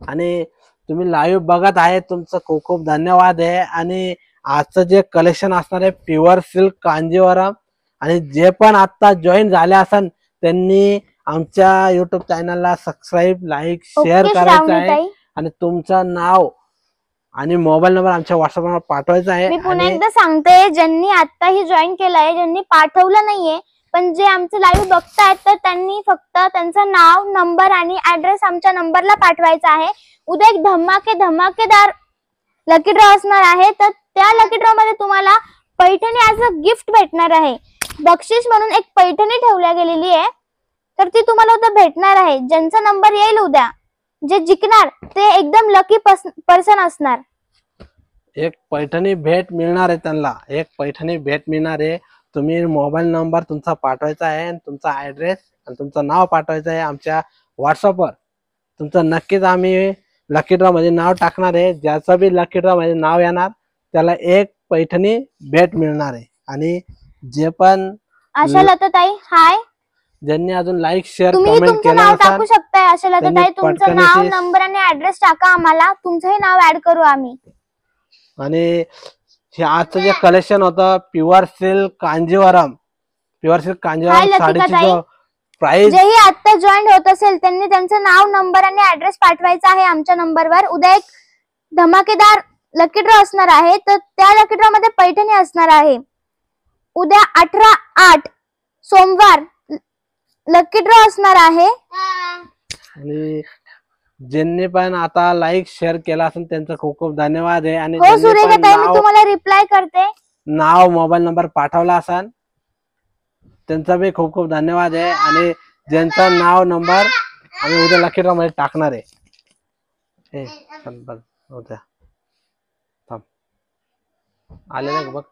आणि तुम्ही लाईव्ह बघत आहे तुमचं खूप खूप धन्यवाद आहे. आणि आजचं जे कलेक्शन असणार आहे प्युअर सिल्क कांजीवरम. आणि जे पण आता जॉईन झाले असेल त्यांनी आमच्या युट्यूब चॅनलला सबस्क्राईब, लाईक, शेअर करायचं आहे. आणि तुमचं नाव आणि मोबाईल नंबर आमच्या व्हॉट्सअप नंबर पाठवायचा आहे. मी पुन्हा एकदा सांगते, ज्यांनी आताही जॉईन केलंय, ज्यांनी पाठवलं नाहीये पण जे आमचं लाईव्ह बघतायत, तर त्यांनी फक्त त्यांचं नाव, नंबर आणि ऍड्रेस आमच्या नंबरला पाठवायचा आहे. उद्या एक धमाकेदार लकी ड्रॉ असणार आहे. तर त्या लकी ड्रॉ मध्ये तुम्हाला पैठणी ऍज अ गिफ्ट भेटणार आहे. बक्षीस म्हणून एक पैठणी ठेवल्या गेलेली आहे, तर ती तुम्हाला उद्या भेटणार आहे. ज्यांचा नंबर येईल उद्या जे जिंकणार ते एकदम लकी पर्सन असणार. एक पैठणी भेट मिळणार आहे त्यांना, एक पैठणी भेट मिळणार आहे. तुम्ही मोबाईल नंबर तुमचा पाठवायचा आहे आणि तुमचा ऍड्रेस आणि तुमचं नाव पाठवायचं आहे आमच्या व्हॉट्सअपवर. तुमचं नक्कीच आम्ही लकी ड्रॉ मध्ये नाव टाकणार आहे. ज्याचं बी लकी ड्रॉ मध्ये नाव येणार त्याला एक पैठणी भेट मिळणार आहे. आणि जे पण आशालता ताई हाय, ज्यांनी अजून लाईक शेअर तुम्ही कमेंट तुमचं केलं नाव नसेल टाकू शकताय. आशालता त्यांनी ताई तुमचं पटकन नाव, इथे- नंबर आणि ऍड्रेस टाका आम्हाला, तुमचंही नाव ऍड करू आम्ही. आणि हे आजचं जे कलेक्शन होतं pure silk Kanjeevaram, pure silk hi Kanjeevaram Latika साडीची ताई. जो प्राइस, जेही आता जॉईन होत असेल त्यांनी त्यांचं नाव, नंबर आणि ऍड्रेस पाठवायचा आहे आमच्या नंबरवर. उद्या एक धमाकेदार लकी ड्रॉ असणार आहे, तर त्या लकी ड्रॉ मध्ये पैठणी असणार आहे. उद्या 18/8 सोमवार लकी ड्रॉ असणार आहे. आणि ज्यांनी पण आता लाईक शेअर केला असेल त्यांचं खूप खूप धन्यवाद आहे. आणि हो ज्यांनी सुरेखा पण ताई, मी तुम्हाला रिप्लाय करते. नाव मोबाईल नंबर पाठवला असेल त्यांचा बी खूप खूप धन्यवाद आहे. आणि ज्यांचं नाव नंबर आम्ही उद्या लकी ड्रॉ मध्ये टाकणार आहे. हे चल बघ उद्या थांब आले ना बघ.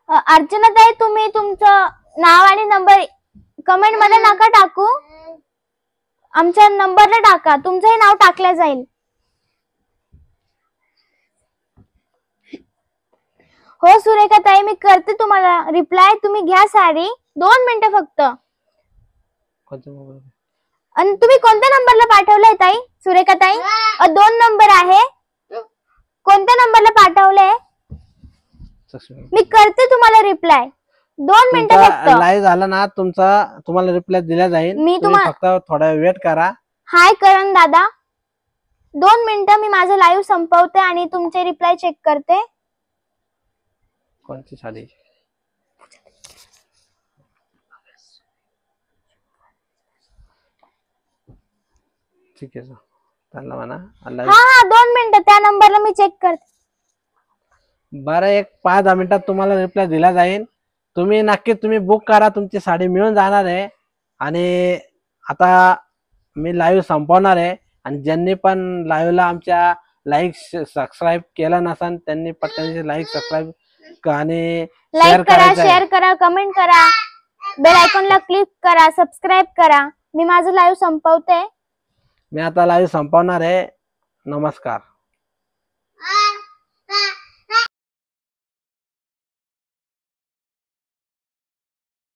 अर्चना ताई, तुम्ही तुमचं नाव आणि नंबर कमेंट मध्ये नका टाकू, आमच्या नंबरला टाका, तुमचंही नाव टाकलं जाईल. हो सुरेखा ताई, मी करते तुम्हाला रिप्लाय. तुम्ही घ्या साडी, 2 मिनिटं फक्त. आणि तुम्ही कोणत्या नंबरला पाठवलंय ताई? सुरेखा ताई 2 नंबर आहे, कोणत्या नंबरला पाठवलंय? मी करते तुम्हाला रिप्लाय, 2 मिनिटं फक्त. लाईव्ह झाला ना तुमचा, तुम्हाला रिप्लाय दिला जाईल. मी तुम्ही फक्त थोडा वेट करा. हाय करण दादा, 2 मिनिटं मी माझं लाईव्ह संपवते आणि तुमचे रिप्लाय चेक करते. कोणती साडी? ठीक आहे त्यांना म्हणा. हा 2 मिनिटं, त्या नंबरला मी चेक करते. बरं, एक 5-10 मिनिटात तुम्हाला रिप्लाय दिला जाईल. तुम्ही नक्की तुम्ही बुक करा, तुमची साडी मिळून जाणार आहे. आणि आता मी लाईव्ह संपवणार आहे. आणि ज्यांनी पण लाईव्हला आमच्या लाईक सबस्क्राईब केलं नसेल त्यांनी पटकन लाईक सबस्क्राईब आणि लाईक करा, शेअर करा, कमेंट करा, बेल आयकॉनला क्लिक करा, सबस्क्राईब करा. मी माझं लाईव्ह संपवते. मी आता लाईव्ह संपवणार आहे. नमस्कार.